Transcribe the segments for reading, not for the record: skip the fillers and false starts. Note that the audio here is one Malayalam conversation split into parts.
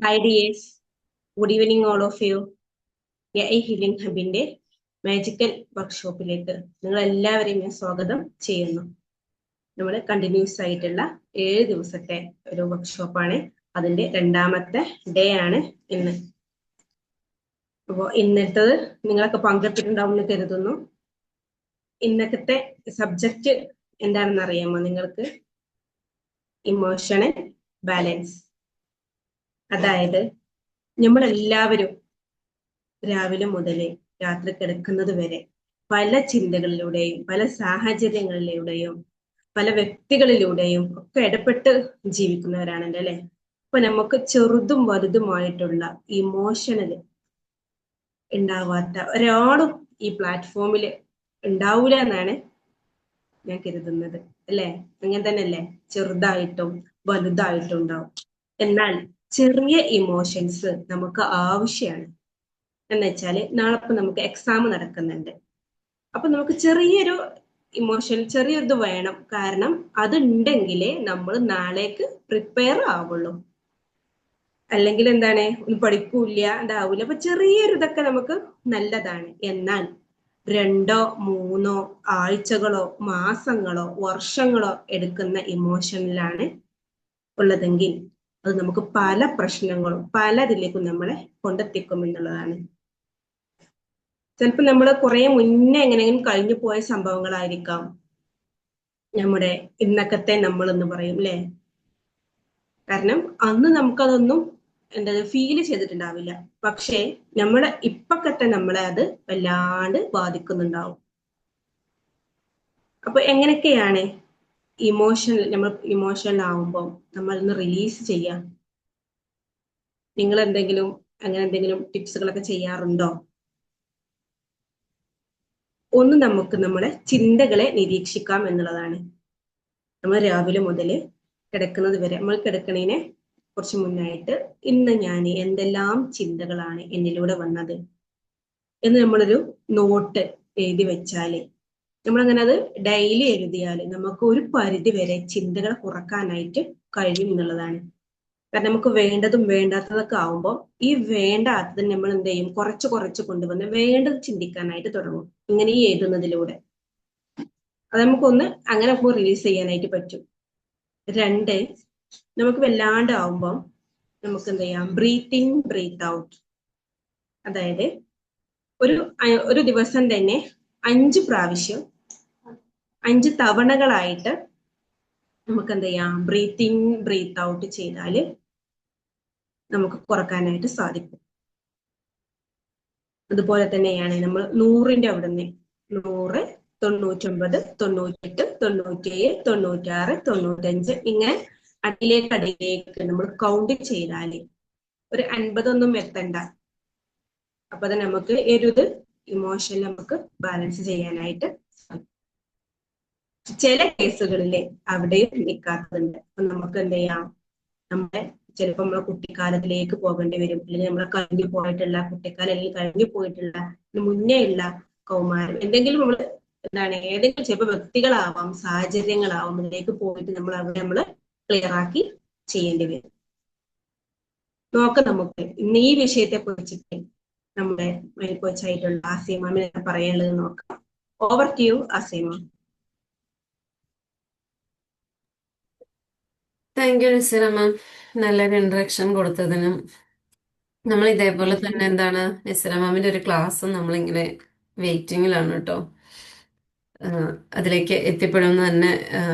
Hi dears, good evening all of you. AI healing ഹബിന്റെ മാജിക്കൽ വർക്ക്ഷോപ്പിലേക്ക് നിങ്ങൾ എല്ലാവരെയും ഞാൻ സ്വാഗതം ചെയ്യുന്നു. നമ്മൾ കണ്ടിന്യൂസ് ആയിട്ടുള്ള 7 ദിവസത്തെ ഒരു വർക്ക്ഷോപ്പാണ്. അതിന്റെ രണ്ടാമത്തെ ഡേ ആണ് ഇന്ന്. അപ്പോൾ ഇന്നത്തേത് നിങ്ങളൊക്കെ പങ്കെടുത്തിട്ടുണ്ടാവും എന്ന് കരുതുന്നു. ഇന്നത്തെ സബ്ജക്റ്റ് എന്താണെന്ന് അറിയാമോ നിങ്ങൾക്ക്? Emotional balance. അതായത് നമ്മളെല്ലാവരും രാവിലെ മുതൽ രാത്രി കിടക്കുന്നത് വരെ പല ചിന്തകളിലൂടെയും പല സാഹചര്യങ്ങളിലൂടെയും പല വ്യക്തികളിലൂടെയും ഒക്കെ ഇടപെട്ട് ജീവിക്കുന്നവരാണല്ലോ അല്ലെ. അപ്പൊ നമുക്ക് ചെറുതും വലുതുമായിട്ടുള്ള ഇമോഷണൽ ഉണ്ടാവാത്ത ഒരാളും ഈ പ്ലാറ്റ്ഫോമിൽ ഉണ്ടാവൂല എന്നാണ് ഞാൻ കരുതുന്നത് അല്ലെ. അങ്ങനെ തന്നെ അല്ലേ? ചെറുതായിട്ടും വലുതായിട്ടും ഉണ്ടാവും. എന്നാൽ ചെറിയ ഇമോഷൻസ് നമുക്ക് ആവശ്യമാണ്. എന്ന് വെച്ചാല് നാളെ ഇപ്പൊ നമുക്ക് എക്സാം നടക്കുന്നുണ്ട്. അപ്പൊ നമുക്ക് ചെറിയൊരു ഇമോഷൻ, ചെറിയൊരിത് വേണം. കാരണം അതുണ്ടെങ്കിലേ നമ്മൾ നാളേക്ക് പ്രിപ്പയർ ആവുള്ളൂ. അല്ലെങ്കിൽ എന്താണ്, ഒന്നും പഠിക്കൂല, ഇതാവൂല. അപ്പൊ ചെറിയൊരു ഇതൊക്കെ നമുക്ക് നല്ലതാണ്. എന്നാൽ 2 3 ആഴ്ചകളോ മാസങ്ങളോ വർഷങ്ങളോ എടുക്കുന്ന ഇമോഷനിലാണ് ഉള്ളതെങ്കിൽ അത് നമുക്ക് പല പ്രശ്നങ്ങളും പലതിലേക്കും നമ്മളെ കൊണ്ടെത്തിക്കും എന്നുള്ളതാണ്. ചിലപ്പോൾ നമ്മൾ കുറെ മുന്നേ എങ്ങനെയെങ്കിലും കഴിഞ്ഞു പോയ സംഭവങ്ങളായിരിക്കാം നമ്മുടെ ഇന്നക്കത്തെ നമ്മൾ എന്ന് പറയും അല്ലെ. കാരണം അന്ന് നമുക്കതൊന്നും ഫീൽ ചെയ്തിട്ടുണ്ടാവില്ല. പക്ഷേ നമ്മളെ ഇപ്പക്കത്തെ നമ്മളെ അത് വല്ലാണ്ട് ബാധിക്കുന്നുണ്ടാവും. അപ്പൊ എങ്ങനെയൊക്കെയാണ് നമ്മൾ ഇമോഷണൽ ആവുമ്പോൾ നമ്മൾ ഒന്ന് റിലീസ് ചെയ്യാം? നിങ്ങൾ അങ്ങനെ എന്തെങ്കിലും ടിപ്സുകളൊക്കെ ചെയ്യാറുണ്ടോ? ഒന്ന് നമുക്ക് നമ്മുടെ ചിന്തകളെ നിരീക്ഷിക്കാം എന്നുള്ളതാണ്. നമ്മൾ രാവിലെ മുതൽ കിടക്കുന്നത് വരെ, നമ്മൾ കിടക്കണേനെ കുറച്ച് മുന്നായിട്ട് ഇന്ന് ഞാൻ എന്തെല്ലാം ചിന്തകളാണ് എന്നിലൂടെ വന്നത് എന്ന് നമ്മളൊരു നോട്ട് എഴുതി വെച്ചാല്, നമ്മളങ്ങനെ അത് ഡെയിലി എഴുതിയാല് നമുക്ക് ഒരു പരിധി വരെ ചിന്തകൾ കുറക്കാനായിട്ട് കഴിയും എന്നുള്ളതാണ്. കാരണം നമുക്ക് വേണ്ടതും വേണ്ടാത്തതൊക്കെ ആവുമ്പോൾ ഈ വേണ്ടാത്തത് നമ്മൾ എന്ത് ചെയ്യും, കുറച്ച് കുറച്ച് കൊണ്ടുവന്ന് വേണ്ടത് ചിന്തിക്കാനായിട്ട് തുടങ്ങും ഇങ്ങനെ ഈ എഴുതുന്നതിലൂടെ. അത് നമുക്കൊന്ന് അങ്ങനെ റിലീസ് ചെയ്യാനായിട്ട് പറ്റും. 2, നമുക്ക് വല്ലാണ്ട് ആവുമ്പോൾ നമുക്ക് എന്ത് ചെയ്യാം, ബ്രീത്ത് ഇൻ ബ്രീത്ത് ഔട്ട്. അതായത് ഒരു ദിവസം തന്നെ 5 പ്രാവശ്യം 5 തവണകളായിട്ട് നമുക്ക് എന്ത് ചെയ്യാം, ബ്രീത്ത് ഇൻ ബ്രീത്ത് ഔട്ട് ചെയ്താൽ നമുക്ക് കുറക്കാനായിട്ട് സാധിക്കും. അതുപോലെ തന്നെയാണ് നമ്മൾ 100ന്റെ അവിടുന്ന് 100, 99, 98, 97, 96, 95 ഇങ്ങനെ അടിയിലേക്ക് നമ്മൾ കൗണ്ട് ചെയ്താല് ഒരു 50 ഒന്നും എത്തണ്ട. അപ്പൊ അത് നമുക്ക് ഒരു ഇമോഷൻ നമുക്ക് ബാലൻസ് ചെയ്യാനായിട്ട് സാധിക്കും. ചില കേസുകളിൽ അവിടെയും നിൽക്കാത്തതുണ്ട്. അപ്പൊ നമുക്ക് എന്ത് ചെയ്യാം, നമ്മുടെ ചിലപ്പോൾ നമ്മളെ കുട്ടിക്കാലത്തിലേക്ക് പോകേണ്ടി വരും. അല്ലെങ്കിൽ നമ്മളെ കഴിഞ്ഞു പോയിട്ടുള്ള കുട്ടിക്കാലം, അല്ലെങ്കിൽ കഴിഞ്ഞു പോയിട്ടുള്ള മുന്നേ ഉള്ള കൗമാരം, എന്തെങ്കിലും നമ്മൾ ഏതെങ്കിലും ചിലപ്പോൾ വ്യക്തികളാവാം, സാഹചര്യങ്ങളാവാം, അതിലേക്ക് പോയിട്ട് നമ്മൾ അവിടെ ക്ലിയർ ആക്കി ചെയ്യേണ്ടി വരും. നോക്കാം നമുക്ക് ഇന്ന് ഈ വിഷയത്തെ കുറിച്ചിട്ട് നമ്മുടെ കോച്ചായിട്ടുള്ള ആസിമാമിനെ പറയാനുള്ളത് നോക്കാം. Over to you Asima. Thank you Nisira ma'am, നല്ലൊരു ഇൻട്രഡക്ഷൻ കൊടുത്തതിനും. നമ്മൾ ഇതേപോലെ തന്നെ നിസിറ മാമിന്റെ ഒരു ക്ലാസ്സും നമ്മളിങ്ങനെ വെയിറ്റിംഗിലാണ് കേട്ടോ. അതിലേക്ക് എത്തിപ്പെടുമെന്ന് തന്നെ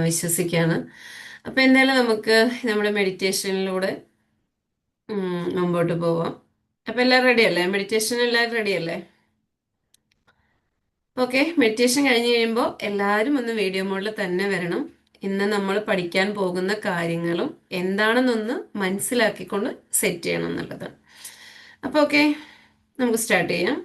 വിശ്വസിക്കുകയാണ്. അപ്പൊ എന്തായാലും നമുക്ക് നമ്മുടെ മെഡിറ്റേഷനിലൂടെ മുമ്പോട്ട് പോവാം. അപ്പൊ എല്ലാവരും റെഡിയല്ലേ? മെഡിറ്റേഷൻ എല്ലാവരും റെഡിയല്ലേ? ഓക്കെ, മെഡിറ്റേഷൻ കഴിഞ്ഞ് കഴിയുമ്പോൾ എല്ലാവരും ഒന്ന് വീഡിയോ മോഡിൽ തന്നെ വരണം. ഇന്ന് നമ്മൾ പഠിക്കാൻ പോകുന്ന കാര്യങ്ങളും എന്താണെന്നൊന്ന് മനസ്സിലാക്കിക്കൊണ്ട് സെറ്റ് ചെയ്യണം എന്നുള്ളത്. അപ്പോൾ ഓക്കെ, നമുക്ക് സ്റ്റാർട്ട് ചെയ്യാം.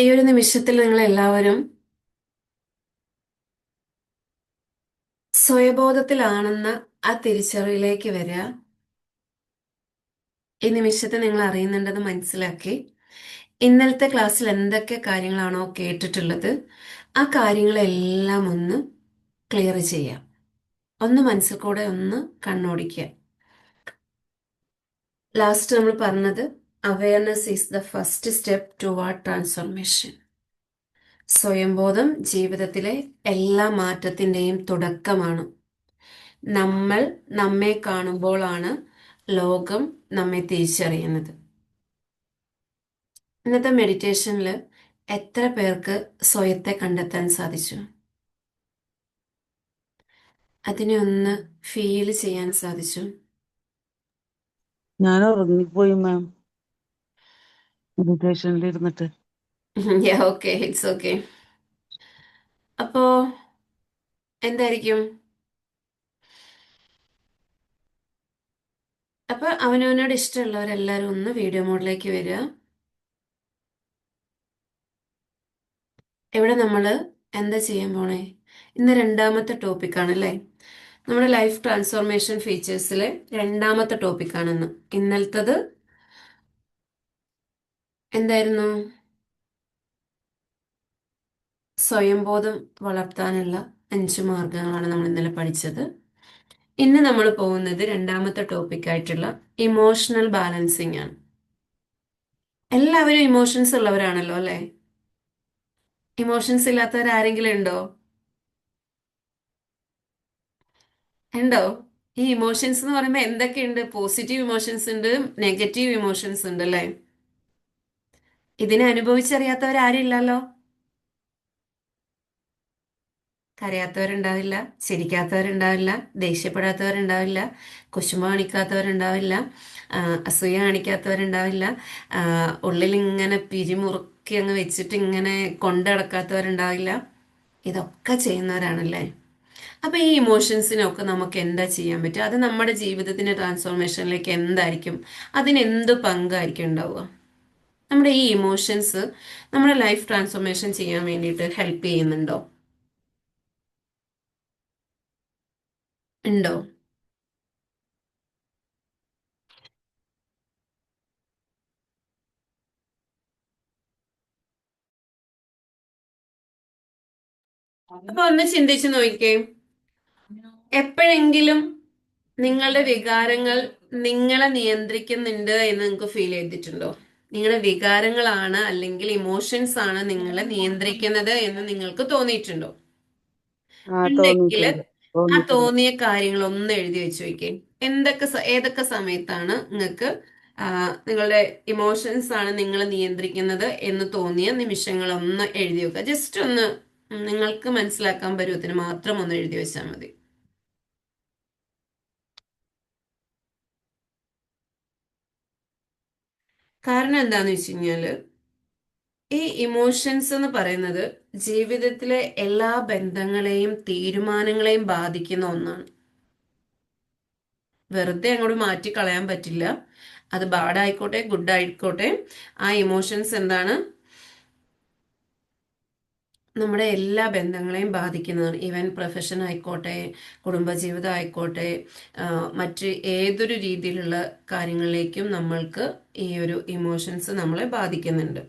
ഈ ഒരു നിമിഷത്തിൽ നിങ്ങൾ എല്ലാവരും സ്വയബോധത്തിലാണെന്ന ആ തിരിച്ചറിവിലേക്ക് വരിക. ഈ നിമിഷത്തെ നിങ്ങൾ അറിയുന്നുണ്ടെന്ന് മനസ്സിലാക്കി ഇന്നലത്തെ ക്ലാസ്സിൽ എന്തൊക്കെ കാര്യങ്ങളാണോ കേട്ടിട്ടുള്ളത് ആ കാര്യങ്ങളെല്ലാം ഒന്ന് ക്ലിയർ ചെയ്യാം. ഒന്ന് മനസ്സിൽ കൂടെ ഒന്ന് കണ്ണോടിക്കുക. ലാസ്റ്റ് നമ്മൾ പറഞ്ഞത് awareness is the first step toward transformation. സ്വയംബോധം ജീവിതത്തിലെ എല്ലാ മാറ്റത്തിൻ്റെയും തുടക്കമാണ്. നമ്മൾ നമ്മെ കാണുമ്പോഴാണ് ലോകം നമ്മെ തിരിച്ചറിയുന്നത്. ഇന്നത്തെ മെഡിറ്റേഷനിൽ എത്ര പേർക്ക് സ്വയത്തെ കണ്ടെത്താൻ സാധിച്ചു? അതിനെ ഒന്ന് ഫീൽ ചെയ്യാൻ സാധിച്ചു? ഞാൻ ഉറങ്ങിപ്പോയി മാം മെഡിറ്റേഷനിൽ ഇരുന്നിട്ട്. Okay, it's okay. അപ്പോ എന്തായിരിക്കും? അപ്പൊ അവനവനോട് ഇഷ്ടമുള്ളവരെല്ലാരും ഒന്ന് വീഡിയോ മോഡിലേക്ക് വരിക. ഇവിടെ നമ്മൾ എന്താ ചെയ്യാൻ പോണേ? ഇന്ന് രണ്ടാമത്തെ ടോപ്പിക്കാണ് അല്ലേ? നമ്മുടെ ലൈഫ് ട്രാൻസ്ഫോർമേഷൻ ഫീച്ചേഴ്സിലെ രണ്ടാമത്തെ ടോപ്പിക്കാണെന്ന്. ഇന്നലത്തത് എന്തായിരുന്നു? സ്വയംബോധം വളർത്താനുള്ള 5 മാർഗങ്ങളാണ് നമ്മൾ ഇന്നലെ പഠിച്ചത്. ഇന്ന് നമ്മൾ പോകുന്നത് രണ്ടാമത്തെ ടോപ്പിക്കായിട്ടുള്ള ഇമോഷണൽ ബാലൻസിങ് ആണ്. എല്ലാവരും ഇമോഷൻസ് ഉള്ളവരാണല്ലോ അല്ലേ? ഇമോഷൻസ് ഇല്ലാത്തവർ ആരെങ്കിലും ഉണ്ടോ? ഉണ്ടോ? ഈ ഇമോഷൻസ് എന്ന് പറയുമ്പോൾ എന്തൊക്കെയുണ്ട്? പോസിറ്റീവ് ഇമോഷൻസ് ഉണ്ട്, നെഗറ്റീവ് ഇമോഷൻസ് ഉണ്ട് അല്ലേ? ഇതിനെ അനുഭവിച്ചറിയാത്തവർ ആരും ഇല്ലല്ലോ. കരയാത്തവരുണ്ടാവില്ല, ചിരിക്കാത്തവരുണ്ടാവില്ല, ദേഷ്യപ്പെടാത്തവരുണ്ടാവില്ല, കുശുമ്പ കാണിക്കാത്തവരുണ്ടാവില്ല, അസൂയ കാണിക്കാത്തവരുണ്ടാവില്ല, ഉള്ളിൽ ഇങ്ങനെ പിരിമുറുക്കി അങ്ങ് വെച്ചിട്ട് ഇങ്ങനെ കൊണ്ടു നടക്കാത്തവരുണ്ടാവില്ല. ഇതൊക്കെ ചെയ്യുന്നവരാണല്ലേ? അപ്പൊ ഈ ഇമോഷൻസിനൊക്കെ നമുക്ക് എന്താ ചെയ്യാൻ പറ്റുക? അത് നമ്മുടെ ജീവിതത്തിന്റെ ട്രാൻസ്ഫോർമേഷനിലേക്ക് എന്തായിരിക്കും, അതിന് എന്ത് പങ്കായിരിക്കും ഉണ്ടാവുക? നമ്മുടെ ഈ ഇമോഷൻസ് നമ്മുടെ ലൈഫ് ട്രാൻസ്ഫോർമേഷൻ ചെയ്യാൻ വേണ്ടിയിട്ട് ഹെൽപ്പ് ചെയ്യുന്നുണ്ടോ? ഉണ്ടോ? അപ്പൊ ഒന്ന് ചിന്തിച്ചു നോക്കിക്കേ. എപ്പോഴെങ്കിലും നിങ്ങളുടെ വികാരങ്ങൾ നിങ്ങളെ നിയന്ത്രിക്കുന്നുണ്ട് എന്ന് നിങ്ങൾക്ക് ഫീൽ ചെയ്തിട്ടുണ്ടോ? നിങ്ങളുടെ വികാരങ്ങളാണ് അല്ലെങ്കിൽ ഇമോഷൻസ് ആണ് നിങ്ങളെ നിയന്ത്രിക്കുന്നത് എന്ന് നിങ്ങൾക്ക് തോന്നിയിട്ടുണ്ടോ? ഉണ്ടെങ്കിൽ തോന്നിയിട്ടുണ്ട് ആ തോന്നിയിട്ടുണ്ട്. തോന്നിയ കാര്യങ്ങൾ ഒന്ന് എഴുതി വെച്ച് നോക്കിയേ. ഏതൊക്കെ സമയത്താണ് നിങ്ങൾക്ക് നിങ്ങളുടെ ഇമോഷൻസ് ആണ് നിങ്ങളെ നിയന്ത്രിക്കുന്നത് എന്ന് തോന്നിയ നിമിഷങ്ങൾ ഒന്ന് എഴുതി വെക്കുക. ജസ്റ്റ് ഒന്ന് നിങ്ങൾക്ക് മനസ്സിലാക്കാൻ പരുവത്തിന് മാത്രം ഒന്ന് എഴുതി വെച്ചാൽ മതി. കാരണം എന്താന്ന് വെച്ച് കഴിഞ്ഞാല് ഈ ഇമോഷൻസ് എന്ന് പറയുന്നത് ജീവിതത്തിലെ എല്ലാ ബന്ധങ്ങളെയും തീരുമാനങ്ങളെയും ബാധിക്കുന്ന ഒന്നാണ്. വെറുതെ അങ്ങോട്ട് മാറ്റി കളയാൻ പറ്റില്ല. അത് ബാഡ് ആയിക്കോട്ടെ ഗുഡ് ആയിക്കോട്ടെ, ആ ഇമോഷൻസ് എന്താണ്, നമ്മുടെ എല്ലാ ബന്ധങ്ങളെയും ബാധിക്കുന്നതാണ്. ഈവൻ പ്രൊഫഷൻ ആയിക്കോട്ടെ, കുടുംബജീവിതം ആയിക്കോട്ടെ, മറ്റ് ഏതൊരു രീതിയിലുള്ള കാര്യങ്ങളിലേക്കും നമ്മൾക്ക് ഈ ഒരു ഇമോഷൻസ് നമ്മളെ ബാധിക്കുന്നുണ്ട്.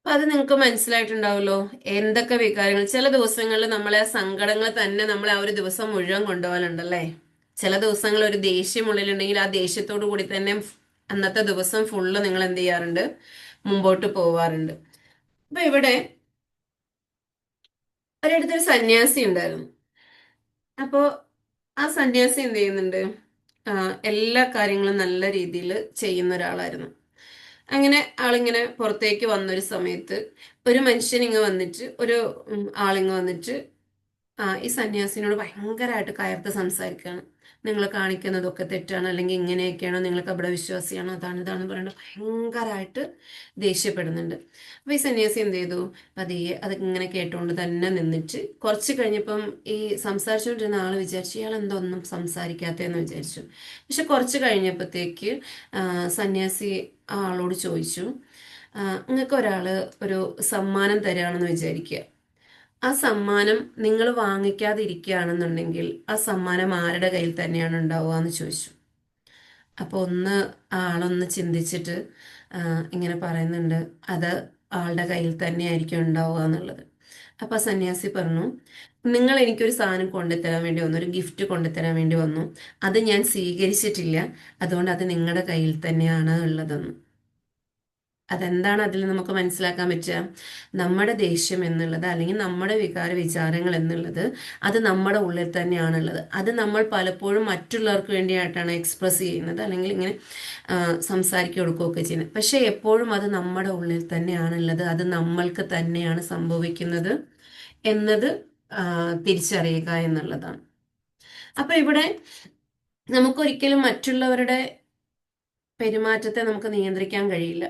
അപ്പൊ അത് നിങ്ങൾക്ക് മനസ്സിലായിട്ടുണ്ടാവുമല്ലോ എന്തൊക്കെ വികാരങ്ങൾ. ചില ദിവസങ്ങളിൽ നമ്മളെ ആ സങ്കടങ്ങൾ തന്നെ നമ്മളെ ആ ഒരു ദിവസം മുഴുവൻ കൊണ്ടുപോകാനുണ്ടല്ലേ? ചില ദിവസങ്ങൾ ഒരു ദേഷ്യം ഉള്ളിലുണ്ടെങ്കിൽ ആ ദേഷ്യത്തോടു കൂടി തന്നെ അന്നത്തെ ദിവസം ഫുള്ള് നിങ്ങൾ എന്ത് ചെയ്യാറുണ്ട്? മുമ്പോട്ട് പോവാറുണ്ട്. അപ്പൊ ഇവിടെ ഒരിടത്തൊരു സന്യാസി ഉണ്ടായിരുന്നു. അപ്പോ ആ സന്യാസി എന്ത് ചെയ്യുന്നുണ്ട്? എല്ലാ കാര്യങ്ങളും നല്ല രീതിയിൽ ചെയ്യുന്ന ഒരാളായിരുന്നു. അങ്ങനെ ആളിങ്ങനെ പുറത്തേക്ക് വന്നൊരു സമയത്ത് ഒരു മനുഷ്യൻ ഇങ്ങ് വന്നിട്ട് ആളിങ്ങ് വന്നിട്ട് ഈ സന്യാസിനോട് ഭയങ്കരമായിട്ട് കയർത്ത് സംസാരിക്കുകയാണ്. നിങ്ങൾ കാണിക്കുന്നതൊക്കെ തെറ്റാണ്, അല്ലെങ്കിൽ ഇങ്ങനെയൊക്കെയാണോ, നിങ്ങൾ കപടവിശ്വാസിയാണോ, അതാണ് ഇതാണെന്ന് പറയുന്നത് ഭയങ്കരമായിട്ട് ദേഷ്യപ്പെടുന്നുണ്ട്. അപ്പോൾ ഈ സന്യാസി എന്ത് ചെയ്തു, പതിയെ അത് ഇങ്ങനെ കേട്ടുകൊണ്ട് തന്നെ നിന്നിട്ട് കുറച്ച് കഴിഞ്ഞപ്പം ഈ സംസാരിച്ചുകൊണ്ടിരുന്ന ആൾ വിചാരിച്ചു ഇയാൾ എന്തോ ഒന്നും സംസാരിക്കാത്തതെന്ന് വിചാരിച്ചു. പക്ഷെ കുറച്ച് കഴിഞ്ഞപ്പോഴത്തേക്ക് സന്യാസി ആ ആളോട് ചോദിച്ചു, നിങ്ങൾക്ക് ഒരാൾ ഒരു സമ്മാനം തരികയാണെന്ന് വിചാരിക്കുക. ആ സമ്മാനം നിങ്ങൾ വാങ്ങിക്കാതിരിക്കുകയാണെന്നുണ്ടെങ്കിൽ ആ സമ്മാനം ആരുടെ കയ്യിൽ തന്നെയാണ് ഉണ്ടാവുക എന്ന് ചോദിച്ചു. അപ്പോൾ ആ ആളൊന്ന് ചിന്തിച്ചിട്ട് ഇങ്ങനെ പറയുന്നുണ്ട്, അത് ആളുടെ കയ്യിൽ തന്നെയായിരിക്കും ഉണ്ടാവുക എന്നുള്ളത്. അപ്പോൾ ആ സന്യാസി പറഞ്ഞു, നിങ്ങൾ എനിക്കൊരു സാധനം കൊണ്ടുതരാൻ വേണ്ടി വന്നു, ഒരു ഗിഫ്റ്റ് കൊണ്ടുതരാൻ വേണ്ടി വന്നു, അത് ഞാൻ സ്വീകരിച്ചിട്ടില്ല, അതുകൊണ്ട് അത് നിങ്ങളുടെ കയ്യിൽ തന്നെയാണ് ഉള്ളതെന്ന്. അതെന്താണ് അതിൽ നമുക്ക് മനസ്സിലാക്കാൻ പറ്റുക? നമ്മുടെ ദേഷ്യം എന്നുള്ളത്, അല്ലെങ്കിൽ നമ്മുടെ വികാര വിചാരങ്ങൾ എന്നുള്ളത്, അത് നമ്മുടെ ഉള്ളിൽ തന്നെയാണുള്ളത്. അത് നമ്മൾ പലപ്പോഴും മറ്റുള്ളവർക്ക് വേണ്ടിയിട്ടാണ് എക്സ്പ്രസ് ചെയ്യുന്നത്, അല്ലെങ്കിൽ ഇങ്ങനെ സംസാരിക്കുക കൊടുക്കുകയൊക്കെ ചെയ്യുന്നത്. പക്ഷെ എപ്പോഴും അത് നമ്മുടെ ഉള്ളിൽ തന്നെയാണുള്ളത്, അത് നമ്മൾക്ക് തന്നെയാണ് സംഭവിക്കുന്നത് എന്നത് തിരിച്ചറിയുക എന്നുള്ളതാണ്. അപ്പൊ ഇവിടെ നമുക്കൊരിക്കലും മറ്റുള്ളവരുടെ പെരുമാറ്റത്തെ നമുക്ക് നിയന്ത്രിക്കാൻ കഴിയില്ല.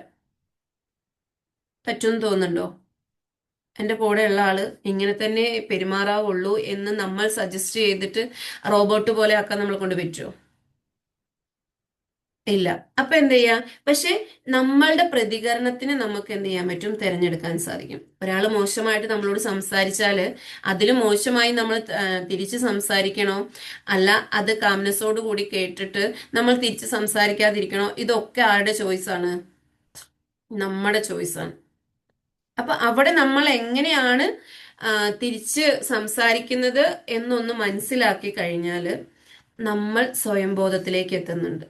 പറ്റുമെന്ന് തോന്നുന്നുണ്ടോ? എൻ്റെ കൂടെയുള്ള ആള് ഇങ്ങനെ തന്നെ പെരുമാറാവുള്ളൂ എന്ന് നമ്മൾ സജസ്റ്റ് ചെയ്തിട്ട് റോബോട്ട് പോലെ ആക്കാൻ നമ്മളെ കൊണ്ട് പറ്റുമോ? ഇല്ല. അപ്പൊ എന്ത് ചെയ്യാം? പക്ഷെ നമ്മളുടെ പ്രതികരണത്തിന് നമുക്ക് എന്ത് ചെയ്യാൻ പറ്റും? തിരഞ്ഞെടുക്കാൻ സാധിക്കും. ഒരാൾ മോശമായിട്ട് നമ്മളോട് സംസാരിച്ചാല് അതിലും മോശമായി നമ്മൾ തിരിച്ച് സംസാരിക്കണോ, അല്ല അത് കാംനെസ്സോട് കൂടി കേട്ടിട്ട് നമ്മൾ തിരിച്ച് സംസാരിക്കാതിരിക്കണോ, ഇതൊക്കെ ആരുടെ ചോയ്സാണ്? നമ്മുടെ ചോയ്സാണ്. അപ്പൊ അവിടെ നമ്മൾ എങ്ങനെയാണ് തിരിച്ച് സംസാരിക്കുന്നത് എന്നൊന്ന് മനസ്സിലാക്കി കഴിഞ്ഞാൽ നമ്മൾ സ്വയംബോധത്തിലേക്ക് എത്തുന്നുണ്ട്.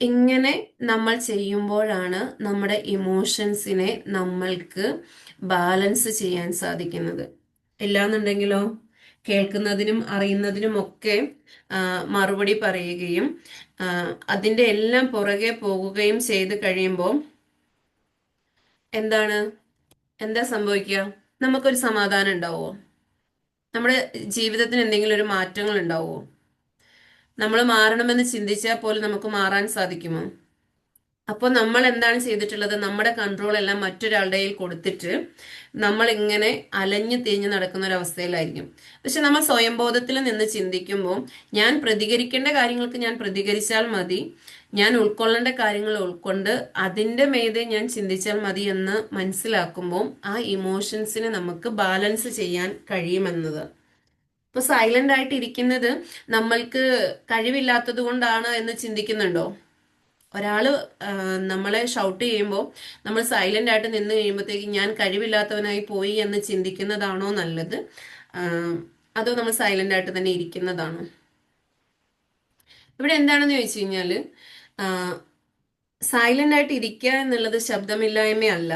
ഇങ്ങനെ നമ്മൾ ചെയ്യുമ്പോഴാണ് നമ്മുടെ ഇമോഷൻസിനെ നമ്മൾക്ക് ബാലൻസ് ചെയ്യാൻ സാധിക്കുന്നത്. ഇല്ലാന്നുണ്ടെങ്കിലോ കേൾക്കുന്നതിനും അറിയുന്നതിനും ഒക്കെ മറുപടി പറയുകയും അതിൻ്റെ എല്ലാം പുറകെ പോകുകയും ചെയ്ത് കഴിയുമ്പോൾ എന്താ സംഭവിക്കുക? നമുക്കൊരു സമാധാനം ഉണ്ടാവുമോ? നമ്മുടെ ജീവിതത്തിന് എന്തെങ്കിലും ഒരു മാറ്റങ്ങൾ ഉണ്ടാവുമോ? നമ്മൾ മാറണമെന്ന് ചിന്തിച്ചാൽ പോലും നമുക്ക് മാറാൻ സാധിക്കുമോ? അപ്പോൾ നമ്മൾ എന്താണ് ചെയ്തിട്ടുള്ളത്? നമ്മുടെ കൺട്രോൾ എല്ലാം മറ്റൊരാളുടെ കയ്യിൽ കൊടുത്തിട്ട് നമ്മൾ ഇങ്ങനെ അലഞ്ഞു തിരിഞ്ഞ് നടക്കുന്ന ഒരു അവസ്ഥയിലായിരിക്കും. പക്ഷെ നമ്മൾ സ്വയംബോധത്തിൽ നിന്ന് ചിന്തിക്കുമ്പോൾ ഞാൻ പ്രതികരിക്കേണ്ട കാര്യങ്ങൾക്ക് ഞാൻ പ്രതികരിച്ചാൽ മതി, ഞാൻ ഉൾക്കൊള്ളേണ്ട കാര്യങ്ങൾ ഉൾക്കൊണ്ട് അതിൻ്റെ മീതെ ഞാൻ ചിന്തിച്ചാൽ മതി എന്ന് മനസ്സിലാക്കുമ്പോൾ ആ ഇമോഷൻസിനെ നമുക്ക് ബാലൻസ് ചെയ്യാൻ കഴിയുമെന്നത്. ഇപ്പൊ സൈലന്റ് ആയിട്ട് ഇരിക്കുന്നത് നമ്മൾക്ക് കഴിവില്ലാത്തത് കൊണ്ടാണ് എന്ന് ചിന്തിക്കുന്നുണ്ടോ? ഒരാള് നമ്മളെ ഷൗട്ട് ചെയ്യുമ്പോൾ നമ്മൾ സൈലന്റ് ആയിട്ട് നിന്ന് കഴിയുമ്പോഴത്തേക്ക് ഞാൻ കഴിവില്ലാത്തവനായി പോയി എന്ന് ചിന്തിക്കുന്നതാണോ നല്ലത്, അതോ നമ്മൾ സൈലന്റ് ആയിട്ട് തന്നെ ഇരിക്കുന്നതാണോ? ഇവിടെ എന്താണെന്ന് ചോദിച്ചു കഴിഞ്ഞാൽ സൈലന്റ് ആയിട്ട് ഇരിക്കുക എന്നുള്ളത് ശബ്ദമില്ലായ്മയല്ല.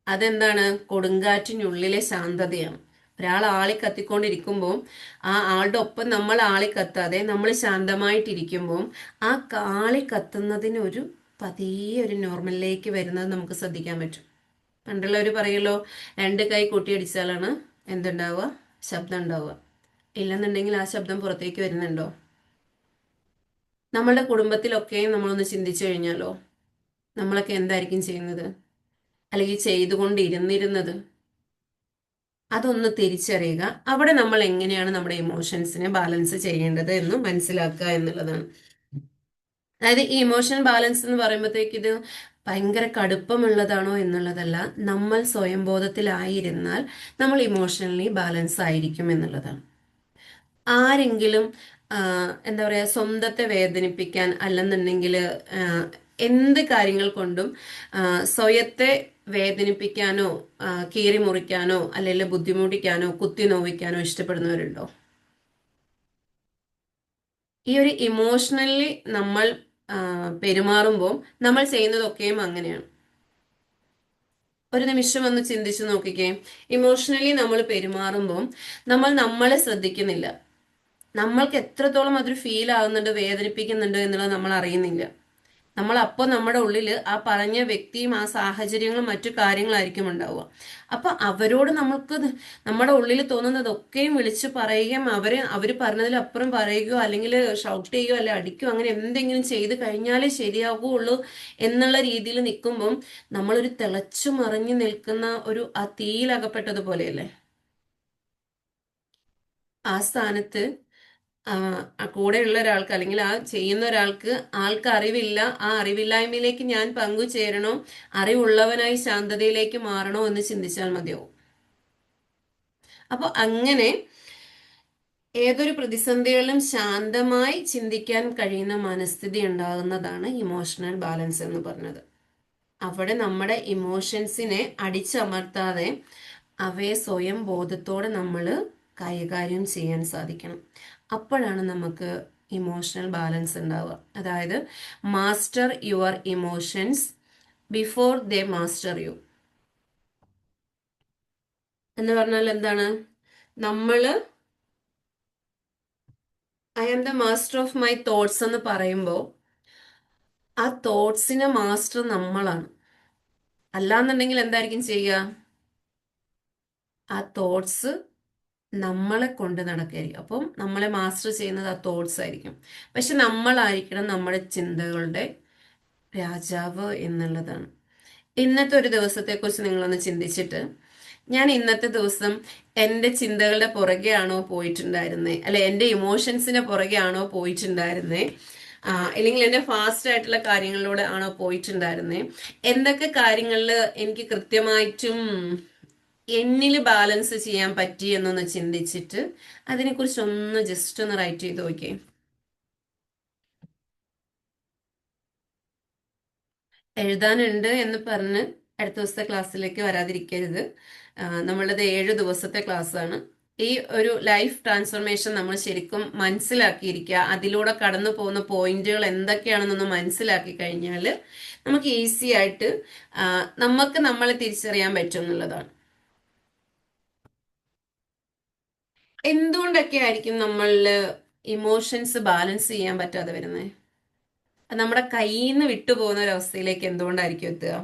അതെന്താണ്? കൊടുങ്കാറ്റിനുള്ളിലെ ശാന്തതയാണ്. ഒരാൾ ആളി കത്തിക്കൊണ്ടിരിക്കുമ്പോൾ ആ ആളുടെ ഒപ്പം നമ്മൾ ആളി കത്താതെ നമ്മൾ ശാന്തമായിട്ടിരിക്കുമ്പോൾ ആ ആളി കത്തുന്നതിനൊരു പതിയെ ഒരു നോർമലിലേക്ക് വരുന്നത് നമുക്ക് ശ്രദ്ധിക്കാൻ പറ്റും. പണ്ടുള്ളവർ പറയുമല്ലോ, 2 കൈ കൂട്ടിയടിച്ചാലാണ് എന്തുണ്ടാവുക? ശബ്ദം ഉണ്ടാവുക. ഇല്ലെന്നുണ്ടെങ്കിൽ ആ ശബ്ദം പുറത്തേക്ക് വരുന്നുണ്ടോ? നമ്മളുടെ കുടുംബത്തിലൊക്കെയും നമ്മളൊന്ന് ചിന്തിച്ചു കഴിഞ്ഞാലോ, നമ്മളൊക്കെ എന്തായിരിക്കും ചെയ്യുന്നത്, അല്ലെങ്കിൽ ചെയ്തുകൊണ്ടിരുന്നിരുന്നത്? അതൊന്ന് തിരിച്ചറിയുക. അവിടെ നമ്മൾ എങ്ങനെയാണ് നമ്മുടെ ഇമോഷൻസിനെ ബാലൻസ് ചെയ്യേണ്ടത് എന്ന് മനസ്സിലാക്കുക എന്നുള്ളതാണ്. അതായത് ഈ ഇമോഷൻ ബാലൻസ് എന്ന് പറയുമ്പോഴത്തേക്ക് ഇത് ഭയങ്കര കടുപ്പമുള്ളതാണോ എന്നുള്ളതല്ല, നമ്മൾ സ്വയംബോധത്തിലായിരുന്നാൽ നമ്മൾ ഇമോഷണലി ബാലൻസ് ആയിരിക്കും എന്നുള്ളതാണ്. ആരെങ്കിലും എന്താ പറയുക, സ്വന്തത്തെ വേദനിപ്പിക്കാൻ അല്ലെന്നുണ്ടെങ്കിൽ എന്ത് കാര്യങ്ങൾ കൊണ്ടും സ്വയത്തെ വേദനിപ്പിക്കാനോ കീറി മുറിക്കാനോ അല്ലെങ്കിൽ ബുദ്ധിമുട്ടിക്കാനോ കുത്തി നോവിക്കാനോ ഇഷ്ടപ്പെടുന്നവരുണ്ടോ? ഈ ഒരു ഇമോഷണലി നമ്മൾ പെരുമാറുമ്പോൾ നമ്മൾ ചെയ്യുന്നതൊക്കെയും അങ്ങനെയാണ്. ഒരു നിമിഷം ഒന്ന് ചിന്തിച്ചു നോക്കിക്കേ. ഇമോഷണലി നമ്മൾ പെരുമാറുമ്പോൾ നമ്മൾ നമ്മളെ ശ്രദ്ധിക്കുന്നില്ല. നമ്മൾക്ക് എത്രത്തോളം അതൊരു ഫീൽ ആകുന്നുണ്ട്, വേദനിപ്പിക്കുന്നുണ്ട് എന്നുള്ളത് നമ്മൾ അറിയുന്നില്ല. നമ്മൾ അപ്പോൾ നമ്മുടെ ഉള്ളിൽ ആ പറഞ്ഞ വ്യക്തിയും ആ സാഹചര്യങ്ങളും മറ്റു കാര്യങ്ങളായിരിക്കും ഉണ്ടാവുക. അപ്പൊ അവരോട് നമ്മുടെ ഉള്ളിൽ തോന്നുന്നതൊക്കെയും വിളിച്ചു പറയുകയും അവർ പറഞ്ഞതിലപ്പുറം പറയുകയോ അല്ലെങ്കിൽ ഷൗട്ട് ചെയ്യുകയോ അല്ലെ അടിക്കുകയോ അങ്ങനെ എന്തെങ്കിലും ചെയ്ത് കഴിഞ്ഞാലേ ശരിയാവുകയുള്ളൂ എന്നുള്ള രീതിയിൽ നിൽക്കുമ്പം നമ്മളൊരു തിളച്ചു മറിഞ്ഞു നിൽക്കുന്ന ആ തീയിലകപ്പെട്ടതുപോലെയല്ലേ. ആ സ്ഥാനത്ത് ആ കൂടെയുള്ള ഒരാൾക്ക് അല്ലെങ്കിൽ ആ ചെയ്യുന്ന ഒരാൾക്ക് അറിവില്ല, ആ അറിവില്ലായ്മയിലേക്ക് ഞാൻ പങ്കുചേരണോ, അറിവുള്ളവനായി ശാന്തതയിലേക്ക് മാറണോ എന്ന് ചിന്തിച്ചാൽ മതിയാവും. അപ്പൊ അങ്ങനെ ഏതൊരു പ്രതിസന്ധികളിലും ശാന്തമായി ചിന്തിക്കാൻ കഴിയുന്ന മനസ്ഥിതി ഉണ്ടാകുന്നതാണ് ഇമോഷണൽ ബാലൻസ് എന്ന് പറഞ്ഞത്. അവിടെ നമ്മുടെ ഇമോഷൻസിനെ അടിച്ചമർത്താതെ അവയെ സ്വയം ബോധത്തോടെ നമ്മൾ കൈകാര്യം ചെയ്യാൻ സാധിക്കണം. അപ്പോഴാണ് നമുക്ക് ഇമോഷണൽ ബാലൻസ് ഉണ്ടാവുക. അതായത് master your emotions before they master you എന്ന് പറഞ്ഞാൽ എന്താണ്? നമ്മള് I am the master of my thoughts എന്ന് പറയുമ്പോൾ ആ തോട്ട്സിനെ മാസ്റ്റർ നമ്മളാണ്. അല്ലാന്നുണ്ടെങ്കിൽ എന്തായിരിക്കും ചെയ്യുക? ആ തോട്ട്സ് നമ്മളെ കൊണ്ട് നടക്കുകയായിരിക്കും. അപ്പം നമ്മളെ മാസ്റ്റർ ചെയ്യുന്നത് ആ തോട്ട്സ് ആയിരിക്കും. പക്ഷെ നമ്മളായിരിക്കണം നമ്മുടെ ചിന്തകളുടെ രാജാവ് എന്നുള്ളതാണ്. ഇന്നത്തെ ഒരു ദിവസത്തെക്കുറിച്ച് നിങ്ങളൊന്ന് ചിന്തിച്ചിട്ട്, ഞാൻ ഇന്നത്തെ ദിവസം എൻ്റെ ചിന്തകളുടെ പുറകെ ആണോ പോയിട്ടുണ്ടായിരുന്നേ, അല്ലെ എൻ്റെ ഇമോഷൻസിന്റെ പുറകെ ആണോ പോയിട്ടുണ്ടായിരുന്നേ, അല്ലെങ്കിൽ എൻ്റെ ഫാസ്റ്റ് ആയിട്ടുള്ള കാര്യങ്ങളിലൂടെ ആണോ പോയിട്ടുണ്ടായിരുന്നേ, എന്തൊക്കെ കാര്യങ്ങളിൽ എനിക്ക് കൃത്യമായിട്ടും എന്നിൽ ബാലൻസ് ചെയ്യാൻ പറ്റി എന്നൊന്ന് ചിന്തിച്ചിട്ട് അതിനെക്കുറിച്ച് ഒന്ന് ജസ്റ്റ് ഒന്ന് റൈറ്റ് ചെയ്ത് നോക്കിയേ. എഴുതാനുണ്ട് എന്ന് പറഞ്ഞ് അടുത്ത ദിവസത്തെ ക്ലാസ്സിലേക്ക് വരാതിരിക്കരുത്. നമ്മളുടെ 7 ദിവസത്തെ ക്ലാസ്സാണ്. ഈ ഒരു ലൈഫ് ട്രാൻസ്ഫോർമേഷൻ നമ്മൾ ശരിക്കും മനസ്സിലാക്കിയിരിക്കുക, അതിലൂടെ കടന്നു പോകുന്ന പോയിന്റുകൾ എന്തൊക്കെയാണെന്നൊന്ന് മനസ്സിലാക്കി കഴിഞ്ഞാൽ നമുക്ക് ഈസി ആയിട്ട് നമുക്ക് നമ്മളെ തിരിച്ചറിയാൻ പറ്റും എന്നുള്ളതാണ്. എന്തുകൊണ്ടൊക്കെ ആയിരിക്കും നമ്മളിൽ ഇമോഷൻസ് ബാലൻസ് ചെയ്യാൻ പറ്റാതെ വരുന്നത്? നമ്മുടെ കയ്യിൽ നിന്ന് വിട്ടുപോകുന്ന ഒരവസ്ഥയിലേക്ക് എന്തുകൊണ്ടായിരിക്കും എത്തുക?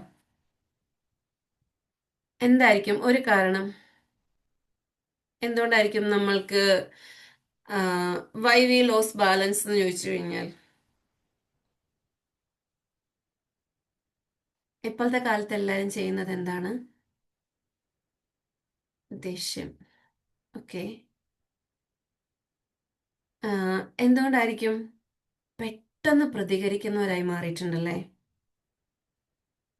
എന്തായിരിക്കും ഒരു കാരണം? എന്തുകൊണ്ടായിരിക്കും നമ്മൾക്ക് വൈ വി ലോസ് ബാലൻസ് എന്ന് ചോദിച്ചു കഴിഞ്ഞാൽ, ഇപ്പോഴത്തെ കാലത്ത് എല്ലാവരും ചെയ്യുന്നത് എന്താണ്? ദേഷ്യം. ഓക്കെ, എന്തുകൊണ്ടായിരിക്കും? പെട്ടെന്ന് പ്രതികരിക്കുന്നവരായി മാറിയിട്ടുണ്ടല്ലേ.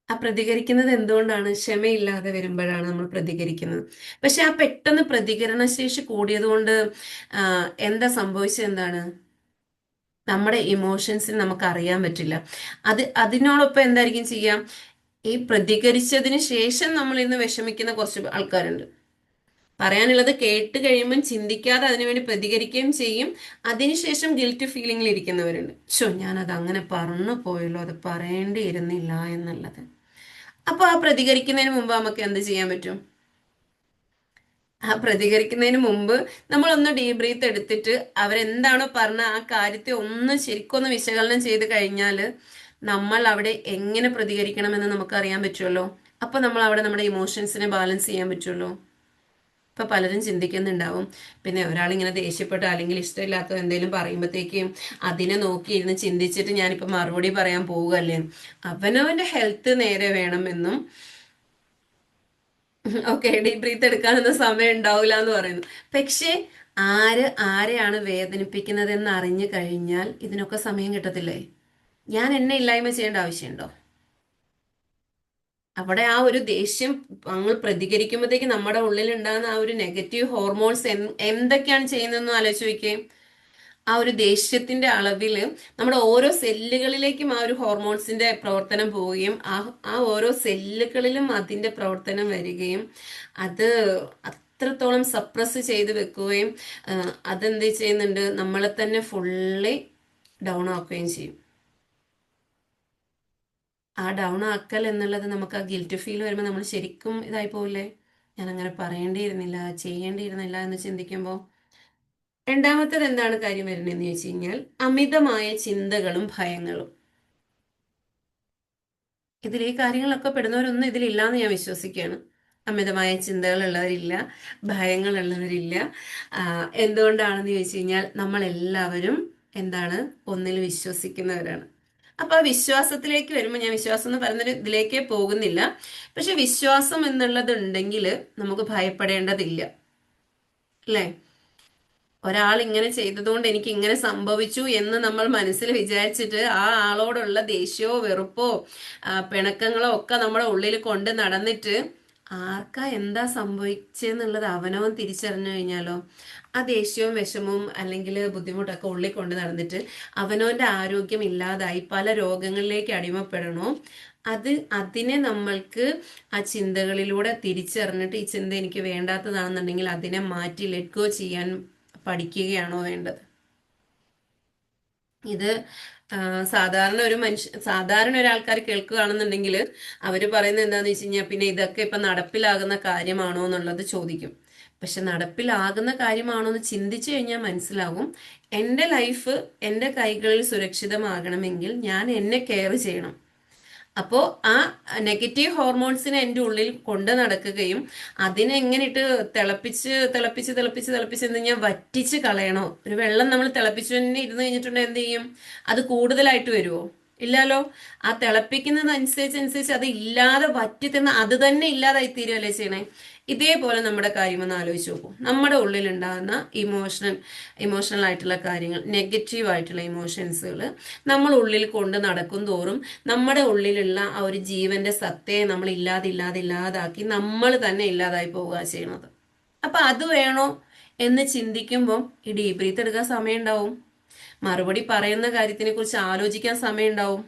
ആ പ്രതികരിക്കുന്നത് എന്തുകൊണ്ടാണ്? ക്ഷമയില്ലാതെ വരുമ്പോഴാണ് നമ്മൾ പ്രതികരിക്കുന്നത്. പക്ഷെ ആ പെട്ടെന്ന് പ്രതികരണശേഷി കൂടിയത് കൊണ്ട് എന്താ സംഭവിച്ചത്? എന്താണ്? നമ്മുടെ ഇമോഷൻസിന് നമുക്ക് അറിയാൻ പറ്റില്ല. അതിനോടൊപ്പം എന്തായിരിക്കും ചെയ്യാം? ഈ പ്രതികരിച്ചതിന് ശേഷം നമ്മൾ ഇന്ന് വിഷമിക്കുന്ന കുറച്ച് ആൾക്കാരുണ്ട്. പറയാനുള്ളത് കേട്ട് കഴിയുമ്പം ചിന്തിക്കാതെ അതിനുവേണ്ടി പ്രതികരിക്കുകയും ചെയ്യും. അതിനുശേഷം ഗിൽറ്റ് ഫീലിംഗിൽ ഇരിക്കുന്നവരുണ്ട്. ഞാനത് അങ്ങനെ പറഞ്ഞു പോയല്ലോ, അത് പറയേണ്ടിയിരുന്നില്ല എന്നുള്ളത്. അപ്പൊ ആ പ്രതികരിക്കുന്നതിന് മുമ്പ് നമുക്ക് എന്ത് ചെയ്യാൻ പറ്റും? ആ പ്രതികരിക്കുന്നതിന് മുമ്പ് നമ്മളൊന്ന് ഡീപ് ബ്രീത്ത് എടുത്തിട്ട് അവരെന്താണോ പറഞ്ഞ ആ കാര്യത്തെ ശരിക്കൊന്ന് വിശകലനം ചെയ്ത് കഴിഞ്ഞാൽ നമ്മൾ അവിടെ എങ്ങനെ പ്രതികരിക്കണമെന്ന് നമുക്ക് അറിയാൻ പറ്റുമല്ലോ. അപ്പൊ നമ്മൾ അവിടെ നമ്മുടെ ഇമോഷൻസിനെ ബാലൻസ് ചെയ്യാൻ പറ്റുമല്ലോ. ഇപ്പൊ പലരും ചിന്തിക്കുന്നുണ്ടാവും, പിന്നെ ഒരാളിങ്ങനെ ദേഷ്യപ്പെട്ടോ അല്ലെങ്കിൽ ഇഷ്ടമില്ലാത്തോ എന്തെങ്കിലും പറയുമ്പോഴത്തേക്കും അതിനെ നോക്കിയിരുന്ന് ചിന്തിച്ചിട്ട് ഞാനിപ്പോൾ മറുപടി പറയാൻ പോവുകയല്ലേ. അവനവന്റെ ഹെൽത്ത് നേരെ വേണമെന്നും ഓക്കെ ഡീപ് ബ്രീത്ത് എടുക്കാനൊന്നും സമയം ഉണ്ടാവില്ല എന്ന് പറയുന്നു. പക്ഷേ ആരെയാണ് വേദനിപ്പിക്കുന്നത് എന്ന് അറിഞ്ഞു കഴിഞ്ഞാൽ ഇതിനൊക്കെ സമയം കിട്ടത്തില്ലേ? ഞാൻ എന്നെ ഇല്ലായ്മ ചെയ്യേണ്ട ആവശ്യമുണ്ടോ? അവിടെ ആ ഒരു ദേഷ്യം അങ്ങ് പ്രതികരിക്കുമ്പോഴത്തേക്ക് നമ്മുടെ ഉള്ളിൽ ഉണ്ടാകുന്ന ആ ഒരു നെഗറ്റീവ് ഹോർമോൺസ് എന്തൊക്കെയാണ് ചെയ്യുന്നതെന്ന് ആലോചിച്ച് നോക്കിയേ. ആ ഒരു ദേഷ്യത്തിന്റെ അളവിൽ നമ്മുടെ ഓരോ സെല്ലുകളിലേക്കും ആ ഒരു ഹോർമോൺസിന്റെ പ്രവർത്തനം പോവുകയും ആ ഓരോ സെല്ലുകളിലും അതിന്റെ പ്രവർത്തനം വരികയും അത് അത്രത്തോളം സപ്രസ് ചെയ്ത് വെക്കുകയും അതെന്ത് ചെയ്യുന്നുണ്ട്? നമ്മളെ തന്നെ ഫുള്ളി ഡൗൺ ആക്കുകയും ചെയ്യും. ആ ഡൗൺ ആക്കൽ എന്നുള്ളത് നമുക്ക് ആ ഗിൽറ്റ് ഫീൽ വരുമ്പോൾ നമ്മൾ ശരിക്കും ഇതായി പോവില്ലേ? ഞാൻ അങ്ങനെ പറയേണ്ടിയിരുന്നില്ല, ചെയ്യേണ്ടിയിരുന്നില്ല എന്ന് ചിന്തിക്കുമ്പോൾ. രണ്ടാമത്തേത് എന്താണ് കാര്യം വരുന്നതെന്ന് ചോദിച്ചു കഴിഞ്ഞാൽ അമിതമായ ചിന്തകളും ഭയങ്ങളും. ഇതിൽ ഈ കാര്യങ്ങളൊക്കെ പെടുന്നവരൊന്നും ഇതിലില്ലാന്ന് ഞാൻ വിശ്വസിക്കുകയാണ്. അമിതമായ ചിന്തകളുള്ളവരില്ല, ഭയങ്ങളുള്ളവരില്ല. എന്തുകൊണ്ടാണെന്ന് ചോദിച്ചു കഴിഞ്ഞാൽ നമ്മളെല്ലാവരും എന്താണ്, ഒന്നിൽ വിശ്വസിക്കുന്നവരാണ്. അപ്പൊ ആ വിശ്വാസത്തിലേക്ക് വരുമ്പോൾ, ഞാൻ വിശ്വാസം എന്ന് പറയുന്നൊരു ഇതിലേക്കേ പോകുന്നില്ല, പക്ഷെ വിശ്വാസം എന്നുള്ളത് ഉണ്ടെങ്കിൽ നമുക്ക് ഭയപ്പെടേണ്ടതില്ല, അല്ലേ? ഒരാൾ ഇങ്ങനെ ചെയ്തതുകൊണ്ട് എനിക്ക് ഇങ്ങനെ സംഭവിച്ചു എന്ന് നമ്മൾ മനസ്സിൽ വിചാരിച്ചിട്ട് ആ ആളോടുള്ള ദേഷ്യമോ വെറുപ്പോ പിണക്കങ്ങളോ ഒക്കെ നമ്മുടെ ഉള്ളിൽ കൊണ്ട് നടന്നിട്ട് ആർക്കാ എന്താ സംഭവിച്ചെന്നുള്ളത് അവനവൻ തിരിച്ചറിഞ്ഞു കഴിഞ്ഞാലോ, ആ ദേഷ്യവും വിഷമവും അല്ലെങ്കിൽ ബുദ്ധിമുട്ടൊക്കെ ഉള്ളിൽ കൊണ്ട് നടന്നിട്ട് അവനവന്റെ ആരോഗ്യം ഇല്ലാതായി പല രോഗങ്ങളിലേക്ക് അടിമപ്പെടണോ, അതിനെ നമ്മൾക്ക് ആ ചിന്തകളിലൂടെ തിരിച്ചറിഞ്ഞിട്ട് ഈ ചിന്ത എനിക്ക് വേണ്ടാത്തതാണെന്നുണ്ടെങ്കിൽ അതിനെ മാറ്റി ലെറ്റ് ഗോ ചെയ്യാൻ പഠിക്കുകയാണോ വേണ്ടത്? ഇത് സാധാരണ ഒരാൾക്കാർ കേൾക്കുകയാണെന്നുണ്ടെങ്കിൽ അവര് പറയുന്നത് എന്താന്ന് വെച്ച് കഴിഞ്ഞാൽ, പിന്നെ ഇതൊക്കെ ഇപ്പൊ നടപ്പിലാകുന്ന കാര്യമാണോ എന്നുള്ളത് ചോദിക്കും. പക്ഷെ നടപ്പിലാകുന്ന കാര്യമാണോ എന്ന് ചിന്തിച്ചു കഴിഞ്ഞാൽ മനസ്സിലാകും, എൻ്റെ ലൈഫ് എൻ്റെ കൈകളിൽ സുരക്ഷിതമാകണമെങ്കിൽ ഞാൻ എന്നെ കെയർ ചെയ്യണം. അപ്പോൾ ആ നെഗറ്റീവ് ഹോർമോൺസിനെ എൻ്റെ ഉള്ളിൽ കൊണ്ട് നടക്കുകയും അതിനെ എങ്ങനെയിട്ട് തിളപ്പിച്ച് തിളപ്പിച്ച് തിളപ്പിച്ച് തിളപ്പിച്ച് എന്ത് കഴിഞ്ഞാൽ വറ്റിച്ച് കളയണോ? ഒരു വെള്ളം നമ്മൾ തിളപ്പിച്ചു തന്നെ ഇരുന്ന് കഴിഞ്ഞിട്ടുണ്ടെങ്കിൽ എന്ത് ചെയ്യും? അത് കൂടുതലായിട്ട് വരുമോ? ഇല്ലല്ലോ. ആ തിളപ്പിക്കുന്നതനുസരിച്ച് അത് ഇല്ലാതെ വറ്റി തന്നെ അത് തന്നെ ഇല്ലാതായി തീരുവല്ലേ ചെയ്യണേ? ഇതേപോലെ നമ്മുടെ കാര്യം ഒന്ന് ആലോചിച്ച് നോക്കും. നമ്മുടെ ഉള്ളിൽ ഉണ്ടാകുന്ന ഇമോഷണൽ ആയിട്ടുള്ള കാര്യങ്ങൾ, നെഗറ്റീവ് ആയിട്ടുള്ള ഇമോഷൻസുകൾ നമ്മൾ ഉള്ളിൽ കൊണ്ട് നടക്കും തോറും നമ്മുടെ ഉള്ളിലുള്ള ആ ഒരു ജീവന്റെ സത്തയെ നമ്മൾ ഇല്ലാതാക്കി നമ്മൾ തന്നെ ഇല്ലാതായി പോവുക ചെയ്യണത്. അപ്പൊ അത് വേണോ എന്ന് ചിന്തിക്കുമ്പോൾ ഈ ഡീപ് ബ്രീത്ത് എടുക്കാൻ സമയം ഉണ്ടാവും, മറുപടി പറയുന്ന കാര്യത്തിനെ കുറിച്ച് ആലോചിക്കാൻ സമയം ഉണ്ടാവും.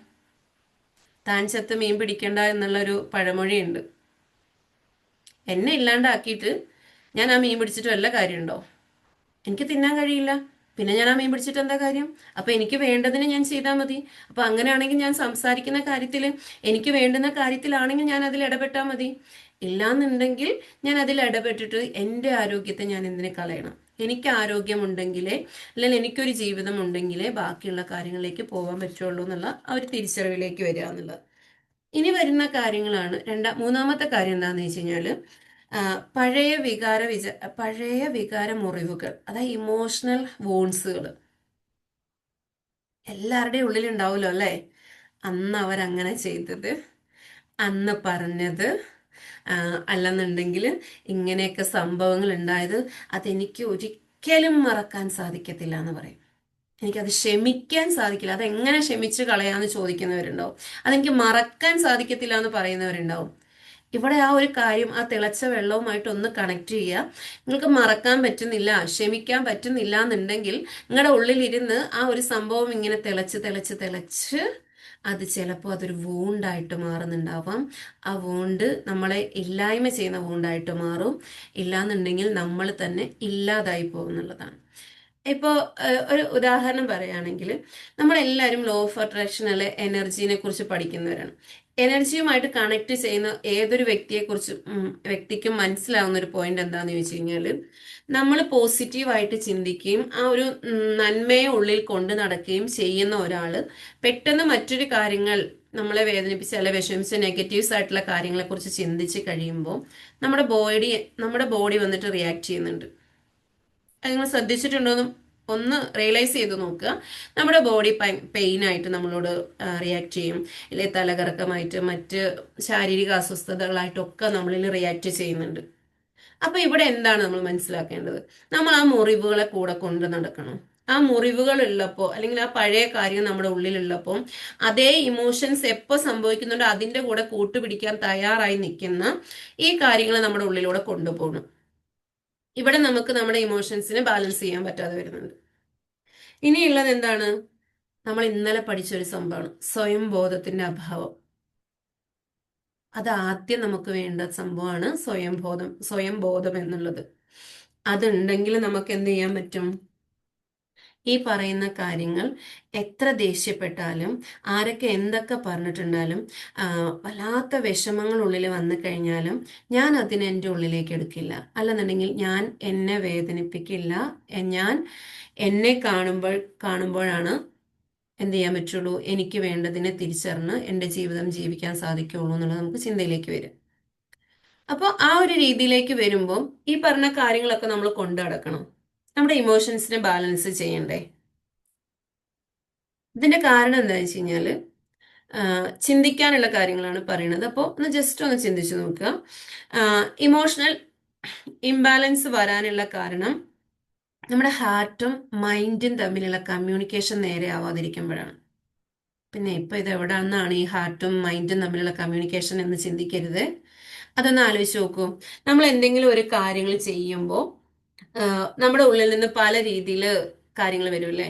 താൻ ചത്ത് മീൻ പിടിക്കണ്ട എന്നുള്ളൊരു പഴമൊഴിയുണ്ട്. എന്നെ ഇല്ലാണ്ടാക്കിയിട്ട് ഞാൻ ആ മീൻ പിടിച്ചിട്ട് വല്ല കാര്യമുണ്ടോ? എനിക്ക് തിന്നാൻ കഴിയില്ല, പിന്നെ ഞാൻ ആ മീൻ പിടിച്ചിട്ട് എന്താ കാര്യം? അപ്പൊ എനിക്ക് വേണ്ടതിന് ഞാൻ ചെയ്താൽ മതി. അപ്പൊ അങ്ങനെയാണെങ്കിൽ ഞാൻ സംസാരിക്കുന്ന കാര്യത്തിൽ എനിക്ക് വേണ്ടുന്ന കാര്യത്തിലാണെങ്കിൽ ഞാൻ അതിൽ ഇടപെട്ടാൽ മതി. ഇല്ലാന്നുണ്ടെങ്കിൽ ഞാൻ അതിൽ ഇടപെട്ടിട്ട് എൻ്റെ ആരോഗ്യത്തെ ഞാൻ എന്തിനു കളയണം? എനിക്ക് ആരോഗ്യമുണ്ടെങ്കിലേ, അല്ലെങ്കിൽ എനിക്കൊരു ജീവിതം ഉണ്ടെങ്കിലേ ബാക്കിയുള്ള കാര്യങ്ങളിലേക്ക് പോകാൻ പറ്റുള്ളൂ എന്നുള്ള ആ ഒരു തിരിച്ചറിവിലേക്ക് വരിക എന്നുള്ളത്. ഇനി വരുന്ന കാര്യങ്ങളാണ് മൂന്നാമത്തെ കാര്യം എന്താണെന്ന് വെച്ച് കഴിഞ്ഞാല്, പഴയ വികാര മുറിവുകൾ, അതായത് ഇമോഷണൽ വോൺസുകൾ എല്ലാവരുടെയും ഉള്ളിൽ ഉണ്ടാവുമല്ലോ അല്ലേ? അന്ന് അവരങ്ങനെ ചെയ്തത്, അന്ന് പറഞ്ഞത്, അല്ലെന്നുണ്ടെങ്കിൽ ഇങ്ങനെയൊക്കെ സംഭവങ്ങൾ ഉണ്ടായത്, അതെനിക്ക് ഒരിക്കലും മറക്കാൻ സാധിക്കത്തില്ല എന്ന് പറയും. എനിക്കത് ക്ഷമിക്കാൻ സാധിക്കില്ല, അതെങ്ങനെ ക്ഷമിച്ച് കളയാന്ന് ചോദിക്കുന്നവരുണ്ടാവും. അതെനിക്ക് മറക്കാൻ സാധിക്കത്തില്ല എന്ന് പറയുന്നവരുണ്ടാവും. ഇവിടെ ആ ഒരു കാര്യം, ആ തിളച്ച വെള്ളവുമായിട്ട് ഒന്ന് കണക്ട് ചെയ്യുക. നിങ്ങൾക്ക് മറക്കാൻ പറ്റുന്നില്ല, ക്ഷമിക്കാൻ പറ്റുന്നില്ല എന്നുണ്ടെങ്കിൽ നിങ്ങളുടെ ഉള്ളിലിരുന്ന് ആ ഒരു സംഭവം ഇങ്ങനെ തിളച്ച് അത് ചിലപ്പോൾ അതൊരു വൂണ്ടായിട്ട് മാറുന്നുണ്ടാവാം. ആ വൂണ്ട് നമ്മളെ ഇല്ലായ്മ ചെയ്യുന്ന വൂണ്ടായിട്ട് മാറും. ഇല്ലാന്നുണ്ടെങ്കിൽ നമ്മൾ തന്നെ ഇല്ലാതായി പോകുന്നുള്ളതാണ്. ഇപ്പോൾ ഒരു ഉദാഹരണം പറയുകയാണെങ്കിൽ, നമ്മളെല്ലാവരും ലോ ഓഫ് അട്രാക്ഷൻ അല്ലെ എനർജീനെ കുറിച്ച് പഠിക്കുന്നവരാണ്. എനർജിയുമായിട്ട് കണക്ട് ചെയ്യുന്ന ഏതൊരു വ്യക്തിക്കും മനസ്സിലാവുന്ന ഒരു പോയിന്റ് എന്താണെന്ന് ചോദിച്ചു കഴിഞ്ഞാൽ, നമ്മൾ പോസിറ്റീവായിട്ട് ചിന്തിക്കുകയും ആ ഒരു നന്മയെ ഉള്ളിൽ കൊണ്ട് നടക്കുകയും ചെയ്യുന്ന ഒരാള് പെട്ടെന്ന് മറ്റൊരു കാര്യങ്ങൾ നമ്മളെ വേദനിപ്പിച്ച അല്ലെ വിഷമിച്ച നെഗറ്റീവ്സ് ആയിട്ടുള്ള കാര്യങ്ങളെ കുറിച്ച് ചിന്തിച്ച് കഴിയുമ്പോൾ നമ്മുടെ ബോഡി വന്നിട്ട് റിയാക്ട് ചെയ്യുന്നുണ്ട്. അത് നിങ്ങൾ ശ്രദ്ധിച്ചിട്ടുണ്ടോന്നും ഒന്ന് റിയലൈസ് ചെയ്ത് നോക്കുക. നമ്മുടെ ബോഡി പെയിൻ ആയിട്ട് നമ്മളോട് റിയാക്ട് ചെയ്യും, ഇല്ലെ തലകറക്കമായിട്ട് മറ്റ് ശാരീരിക അസ്വസ്ഥതകളായിട്ടൊക്കെ നമ്മളിൽ റിയാക്ട് ചെയ്യുന്നുണ്ട്. അപ്പൊ ഇവിടെ എന്താണ് നമ്മൾ മനസ്സിലാക്കേണ്ടത്? നമ്മൾ ആ മുറിവുകളെ കൂടെ കൊണ്ട് നടക്കണം. ആ മുറിവുകൾ ഉള്ളപ്പോ, അല്ലെങ്കിൽ ആ പഴയ കാര്യം നമ്മുടെ ഉള്ളിലുള്ളപ്പോ, അതേ ഇമോഷൻസ് എപ്പോ സംഭവിക്കുന്നുണ്ടോ അതിന്റെ കൂടെ കൂട്ടുപിടിക്കാൻ തയ്യാറായി നിൽക്കുന്ന ഈ കാര്യങ്ങൾ നമ്മുടെ ഉള്ളിലൂടെ കൊണ്ടുപോകണം. ഇവിടെ നമുക്ക് നമ്മുടെ ഇമോഷൻസിനെ ബാലൻസ് ചെയ്യാൻ പറ്റാതെ വരുന്നുണ്ട്. ഇനിയുള്ളത് എന്താണ്? നമ്മൾ ഇന്നലെ പഠിച്ചൊരു സംഭവമാണ് സ്വയം ബോധത്തിന്റെ അഭാവം. അത് ആദ്യം നമുക്ക് വേണ്ട സംഭവമാണ് സ്വയം ബോധം എന്നുള്ളത്. അതുണ്ടെങ്കിൽ നമുക്ക് എന്ത് ചെയ്യാൻ പറ്റും? ഈ പറയുന്ന കാര്യങ്ങൾ എത്ര ദേഷ്യപ്പെട്ടാലും, ആരൊക്കെ എന്തൊക്കെ പറഞ്ഞിട്ടുണ്ടാലും, വല്ലാത്ത വിഷമങ്ങൾ ഉള്ളിൽ വന്നു കഴിഞ്ഞാലും ഞാൻ അതിനെ എൻ്റെ ഉള്ളിലേക്ക് എടുക്കില്ല. അല്ലെന്നുണ്ടെങ്കിൽ ഞാൻ എന്നെ വേദനിപ്പിക്കില്ല. ഞാൻ എന്നെ കാണുമ്പോഴാണ് എന്ത് ചെയ്യാൻ പറ്റുള്ളൂ, എനിക്ക് വേണ്ടതിനെ തിരിച്ചറിഞ്ഞ് എൻ്റെ ജീവിതം ജീവിക്കാൻ സാധിക്കുള്ളൂ എന്നുള്ളത് നമുക്ക് ചിന്തയിലേക്ക് വരും. അപ്പോൾ ആ ഒരു രീതിയിലേക്ക് വരുമ്പോൾ ഈ പറഞ്ഞ കാര്യങ്ങളൊക്കെ നമ്മൾ കൊണ്ടു നടക്കണം. നമ്മുടെ ഇമോഷൻസിനെ ബാലൻസ് ചെയ്യണ്ടേ? ഇതിന്റെ കാരണം എന്താ വെച്ച് കഴിഞ്ഞാല് ചിന്തിക്കാനുള്ള കാര്യങ്ങളാണ് പറയുന്നത്. അപ്പോൾ ഒന്ന് ജസ്റ്റ് ഒന്ന് ചിന്തിച്ചു നോക്കുക. ഇമോഷണൽ ഇംബാലൻസ് വരാനുള്ള കാരണം നമ്മുടെ ഹാർട്ടും മൈൻഡും തമ്മിലുള്ള കമ്മ്യൂണിക്കേഷൻ നേരെ ആവാതിരിക്കുമ്പോഴാണ്. പിന്നെ ഇപ്പൊ ഇത് എവിടെന്നാണ് ഈ ഹാർട്ടും മൈൻഡും തമ്മിലുള്ള കമ്മ്യൂണിക്കേഷൻ എന്ന് ചിന്തിക്കരുത്. അതൊന്ന് ആലോചിച്ച് നോക്കൂ. നമ്മൾ എന്തെങ്കിലും ഒരു കാര്യങ്ങൾ ചെയ്യുമ്പോൾ നമ്മുടെ ഉള്ളിൽ നിന്ന് പല രീതിയിൽ കാര്യങ്ങൾ വരും അല്ലേ?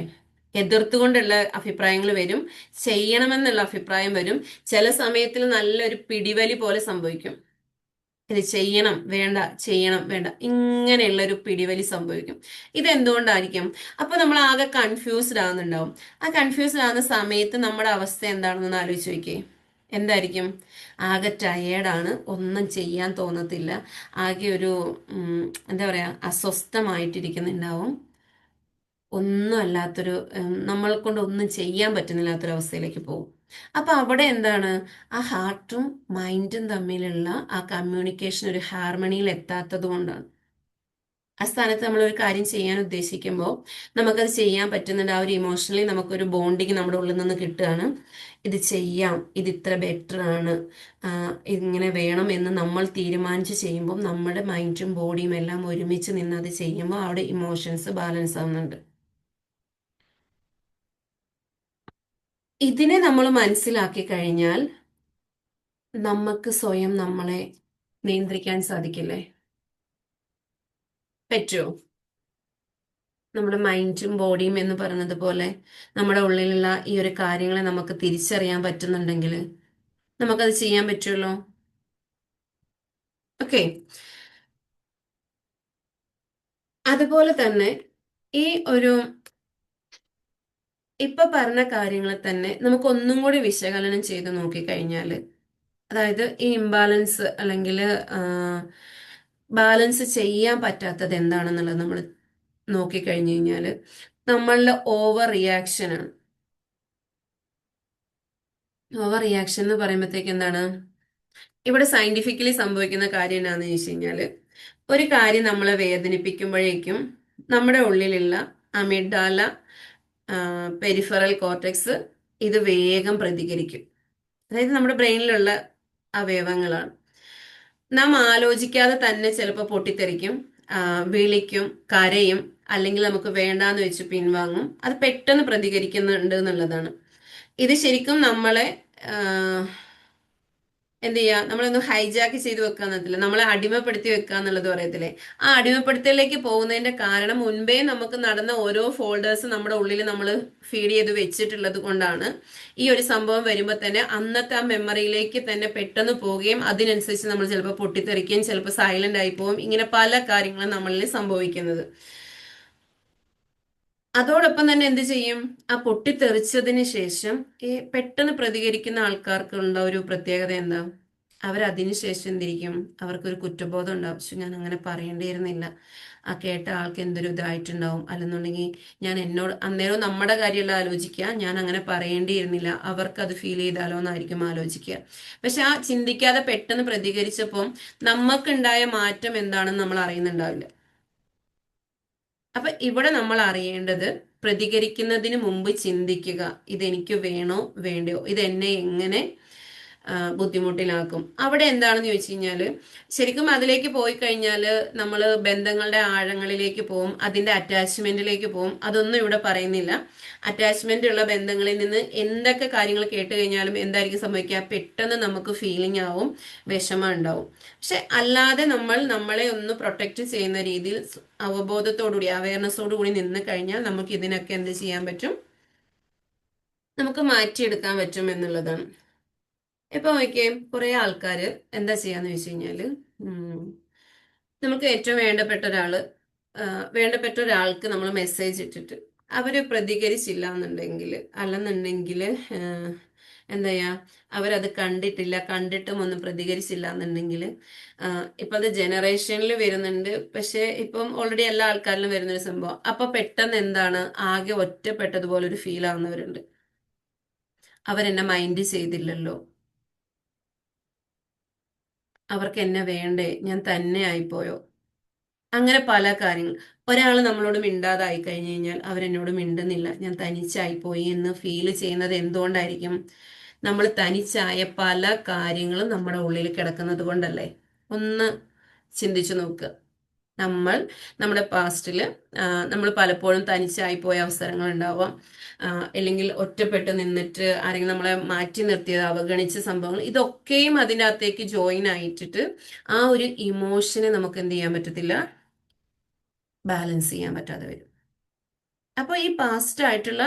എതിർത്തുകൊണ്ടുള്ള അഭിപ്രായങ്ങൾ വരും, ചെയ്യണമെന്നുള്ള അഭിപ്രായം വരും. ചില സമയത്തിൽ നല്ലൊരു പിടിവലി പോലെ സംഭവിക്കും. ഇത് ചെയ്യണം വേണ്ട, ചെയ്യണം വേണ്ട, ഇങ്ങനെയുള്ള ഒരു പിടിവലി സംഭവിക്കും. ഇതെന്തുകൊണ്ടായിരിക്കും? അപ്പൊ നമ്മൾ ആകെ കൺഫ്യൂസ്ഡ് ആവുന്നുണ്ടാവും. ആ കൺഫ്യൂസ്ഡ് ആവുന്ന സമയത്ത് നമ്മുടെ അവസ്ഥ എന്താണെന്ന് ആലോചിച്ച് നോക്കിയേ. എന്തായിരിക്കും? ആകെ ടയേർഡാണ്, ഒന്നും ചെയ്യാൻ തോന്നത്തില്ല, ആകെ ഒരു എന്താ പറയാ, അസ്വസ്ഥമായിട്ടിരിക്കുന്നുണ്ടാവും. ഒന്നും അല്ലാത്തൊരു നമ്മളെ കൊണ്ട് ഒന്നും ചെയ്യാൻ പറ്റുന്നില്ലാത്തൊരവസ്ഥയിലേക്ക് പോകും. അപ്പൊ അവിടെ എന്താണ്? ആ ഹാർട്ടും മൈൻഡും തമ്മിലുള്ള ആ കമ്മ്യൂണിക്കേഷൻ ഒരു ഹാർമണിയിൽ എത്താത്തത് കൊണ്ടാണ്. ആ സ്ഥാനത്ത് നമ്മൾ ഒരു കാര്യം ചെയ്യാൻ ഉദ്ദേശിക്കുമ്പോൾ നമുക്കത് ചെയ്യാൻ പറ്റുന്നുണ്ട്. ആ ഒരു ഇമോഷണലി നമുക്കൊരു ബോണ്ടിങ് നമ്മുടെ ഉള്ളിൽ നിന്ന് കിട്ടുകയാണ്. ഇത് ചെയ്യാം, ഇത് ഇത്ര ബെറ്റർ ആണ്, ഇങ്ങനെ വേണം എന്ന് നമ്മൾ തീരുമാനിച്ച് ചെയ്യുമ്പോൾ നമ്മുടെ മൈൻഡും ബോഡിയും എല്ലാം ഒരുമിച്ച് നിന്ന് അത് ചെയ്യുമ്പോൾ അവിടെ ഇമോഷൻസ് ബാലൻസ് ആവുന്നുണ്ട്. ഇതിനെ നമ്മൾ മനസ്സിലാക്കി കഴിഞ്ഞാൽ നമുക്ക് സ്വയം നമ്മളെ നിയന്ത്രിക്കാൻ സാധിക്കില്ലേ? പറ്റുമോ? നമ്മുടെ മൈൻഡും ബോഡിയും എന്ന് പറയുന്നത് പോലെ നമ്മുടെ ഉള്ളിലുള്ള ഈ ഒരു കാര്യങ്ങളെ നമുക്ക് തിരിച്ചറിയാൻ പറ്റുന്നുണ്ടെങ്കിൽ നമുക്കത് ചെയ്യാൻ പറ്റുമല്ലോ. ഓക്കെ. അതുപോലെ തന്നെ ഈ ഒരു ഇപ്പൊ പറഞ്ഞ കാര്യങ്ങളെ തന്നെ നമുക്ക് ഒന്നും കൂടി വിശകലനം ചെയ്ത് നോക്കിക്കഴിഞ്ഞാൽ, അതായത് ഈ ഇംബാലൻസ് അല്ലെങ്കിൽ ബാലൻസ് ചെയ്യാൻ പറ്റാത്തത് എന്താണെന്നുള്ളത് നമ്മൾ നോക്കിക്കഴിഞ്ഞു കഴിഞ്ഞാൽ നമ്മളുടെ ഓവർ റിയാക്ഷനാണ്. ഓവർ റിയാക്ഷൻ എന്ന് പറയുമ്പോഴത്തേക്ക് എന്താണ് ഇവിടെ സയന്റിഫിക്കലി സംഭവിക്കുന്ന കാര്യം എന്താണെന്ന് ചോദിച്ചു കഴിഞ്ഞാൽ, ഒരു കാര്യം നമ്മളെ വേദനിപ്പിക്കുമ്പോഴേക്കും നമ്മുടെ ഉള്ളിലുള്ള അമിഗ്ഡാല, പെരിഫറൽ കോർട്ടെക്സ് ഇത് വേഗം പ്രതികരിക്കും. അതായത് നമ്മുടെ ബ്രെയിനിലുള്ള അവയവങ്ങളാണ്. നാം ആലോചിക്കാതെ തന്നെ ചിലപ്പോൾ പൊട്ടിത്തെറിക്കും, വിളിക്കും, കരയും, അല്ലെങ്കിൽ നമുക്ക് വേണ്ടാന്ന് വെച്ച് പിൻവാങ്ങും. അത് പെട്ടെന്ന് പ്രതികരിക്കുന്നുണ്ട് എന്നുള്ളതാണ്. ഇത് ശരിക്കും നമ്മളെ എന്ത് ചെയ്യുക, നമ്മളൊന്ന് ഹൈജാക്ക് ചെയ്ത് വെക്കാന്നത്തില്ല, നമ്മളെ അടിമപ്പെടുത്തി വെക്കുക എന്നുള്ളത് പറയത്തില്ലേ. ആ അടിമപ്പെടുത്തലിലേക്ക് പോകുന്നതിന്റെ കാരണം മുൻപേ നമുക്ക് നടന്ന ഓരോ ഫോൾഡേഴ്സ് നമ്മുടെ ഉള്ളിൽ നമ്മൾ ഫീഡ് ചെയ്ത് വെച്ചിട്ടുള്ളത് കൊണ്ടാണ്. ഈ ഒരു സംഭവം വരുമ്പോൾ തന്നെ അന്നത്തെ ആ മെമ്മറിയിലേക്ക് തന്നെ പെട്ടെന്ന് പോവുകയും അതിനനുസരിച്ച് നമ്മൾ ചിലപ്പോൾ പൊട്ടിത്തെറിക്കുകയും ചിലപ്പോൾ സൈലന്റ് ആയി പോവും. ഇങ്ങനെ പല കാര്യങ്ങളും നമ്മളിൽ സംഭവിക്കുന്നത്. അതോടൊപ്പം തന്നെ എന്ത് ചെയ്യും? ആ പൊട്ടിത്തെറിച്ചതിന് ശേഷം ഈ പെട്ടെന്ന് പ്രതികരിക്കുന്ന ആൾക്കാർക്കുള്ള ഒരു പ്രത്യേകത എന്താ? അവരതിനു ശേഷം എന്തിരിക്കും? അവർക്കൊരു കുറ്റബോധം ഉണ്ടാവും. പക്ഷെ ഞാൻ അങ്ങനെ പറയേണ്ടിയിരുന്നില്ല, ആ കേട്ട ആൾക്ക് എന്തൊരു ഇതായിട്ടുണ്ടാവും, അല്ലെന്നുണ്ടെങ്കിൽ ഞാൻ എന്നോട് അന്നേരം നമ്മുടെ കാര്യമല്ല ആലോചിക്കുക, ഞാൻ അങ്ങനെ പറയേണ്ടിയിരുന്നില്ല, അവർക്ക് അത് ഫീൽ ചെയ്താലോ എന്നായിരിക്കും ആലോചിക്കുക. പക്ഷെ ആ ചിന്തിക്കാതെ പെട്ടെന്ന് പ്രതികരിച്ചപ്പോൾ നമുക്കുണ്ടായ മാറ്റം എന്താണെന്ന് നമ്മൾ അറിയുന്നുണ്ടാവില്ല. അപ്പൊ ഇവിടെ നമ്മൾ അറിയേണ്ടത്, പ്രതികരിക്കുന്നതിന് മുമ്പ് ചിന്തിക്കുക, ഇതെനിക്ക് വേണോ വേണ്ടയോ, ഇതെന്നെ എങ്ങനെ ബുദ്ധിമുട്ടിലാക്കും. അവിടെ എന്താണെന്ന് ചോദിച്ചു കഴിഞ്ഞാൽ ശരിക്കും അതിലേക്ക് പോയി കഴിഞ്ഞാൽ നമ്മൾ ബന്ധങ്ങളുടെ ആഴങ്ങളിലേക്ക് പോവും, അതിന്റെ അറ്റാച്ച്മെന്റിലേക്ക് പോവും. അതൊന്നും ഇവിടെ പറയുന്നില്ല. അറ്റാച്ച്മെന്റ് ഉള്ള ബന്ധങ്ങളിൽ നിന്ന് എന്തൊക്കെ കാര്യങ്ങൾ കേട്ട് കഴിഞ്ഞാലും എന്തായിരിക്കും സംഭവിക്കുക? പെട്ടെന്ന് നമുക്ക് ഫീലിംഗ് ആവും, വിഷമം ഉണ്ടാവും. പക്ഷെ അല്ലാതെ നമ്മൾ നമ്മളെ ഒന്ന് പ്രൊട്ടക്ട് ചെയ്യുന്ന രീതിയിൽ അവബോധത്തോടുകൂടി, അവയർനെസ്സോടുകൂടി നിന്ന് കഴിഞ്ഞാൽ നമുക്ക് ഇതിനൊക്കെ എന്ത് ചെയ്യാൻ പറ്റും? നമുക്ക് മാറ്റിയെടുക്കാൻ പറ്റും എന്നുള്ളതാണ്. ഇപ്പൊ നോക്കിയേ, കുറെ ആൾക്കാര് എന്താ ചെയ്യാന്ന് വെച്ച് കഴിഞ്ഞാല് നമുക്ക് ഏറ്റവും വേണ്ടപ്പെട്ട ഒരാൾക്ക് നമ്മൾ മെസ്സേജ് ഇട്ടിട്ട് അവര് പ്രതികരിച്ചില്ല എന്നുണ്ടെങ്കിൽ, അല്ലെന്നുണ്ടെങ്കിൽ എന്താ ചെയ്യാ, അവരത് കണ്ടിട്ടും ഒന്നും പ്രതികരിച്ചില്ല എന്നുണ്ടെങ്കിൽ, ഇപ്പൊ അത് ജനറേഷനിൽ വരുന്നുണ്ട്. പക്ഷെ ഇപ്പം ഓൾറെഡി എല്ലാ ആൾക്കാരിലും വരുന്നൊരു സംഭവം. അപ്പൊ പെട്ടെന്ന് എന്താണ്, ആകെ ഒറ്റപ്പെട്ടതുപോലെ ഒരു ഫീൽ ആവുന്നവരുണ്ട്. അവരെന്നെ മൈൻഡ് ചെയ്തില്ലല്ലോ, അവർക്ക് എന്നെ വേണ്ടേ, ഞാൻ തന്നെ ആയിപ്പോയോ, അങ്ങനെ പല കാര്യങ്ങൾ. ഒരാൾ നമ്മളോട് മിണ്ടാതായി കഴിഞ്ഞു കഴിഞ്ഞാൽ അവരെന്നോട് മിണ്ടുന്നില്ല, ഞാൻ തനിച്ചായിപ്പോയി എന്ന് ഫീൽ ചെയ്യുന്നത് എന്തുകൊണ്ടായിരിക്കും? നമ്മൾ തനിച്ചായ പല കാര്യങ്ങളും നമ്മുടെ ഉള്ളിൽ കിടക്കുന്നത് കൊണ്ടല്ലേ? ഒന്ന് ചിന്തിച്ചു നോക്കുക. നമ്മൾ നമ്മുടെ പാസ്റ്റിൽ നമ്മൾ പലപ്പോഴും തനിച്ചായി പോയ അവസരങ്ങൾ ഉണ്ടാവാം, അല്ലെങ്കിൽ ഒറ്റപ്പെട്ട് നിന്നിട്ട് ആരെങ്കിലും നമ്മളെ മാറ്റി നിർത്തിയത്, അവഗണിച്ച സംഭവങ്ങൾ, ഇതൊക്കെയും അതിൻ്റെ അകത്തേക്ക് ജോയിൻ ആയിട്ടിട്ട് ആ ഒരു ഇമോഷനെ നമുക്ക് എന്ത് ചെയ്യാൻ പറ്റത്തില്ല, ബാലൻസ് ചെയ്യാൻ പറ്റാതെ വരും. അപ്പോൾ ഈ പാസ്റ്റ് ആയിട്ടുള്ള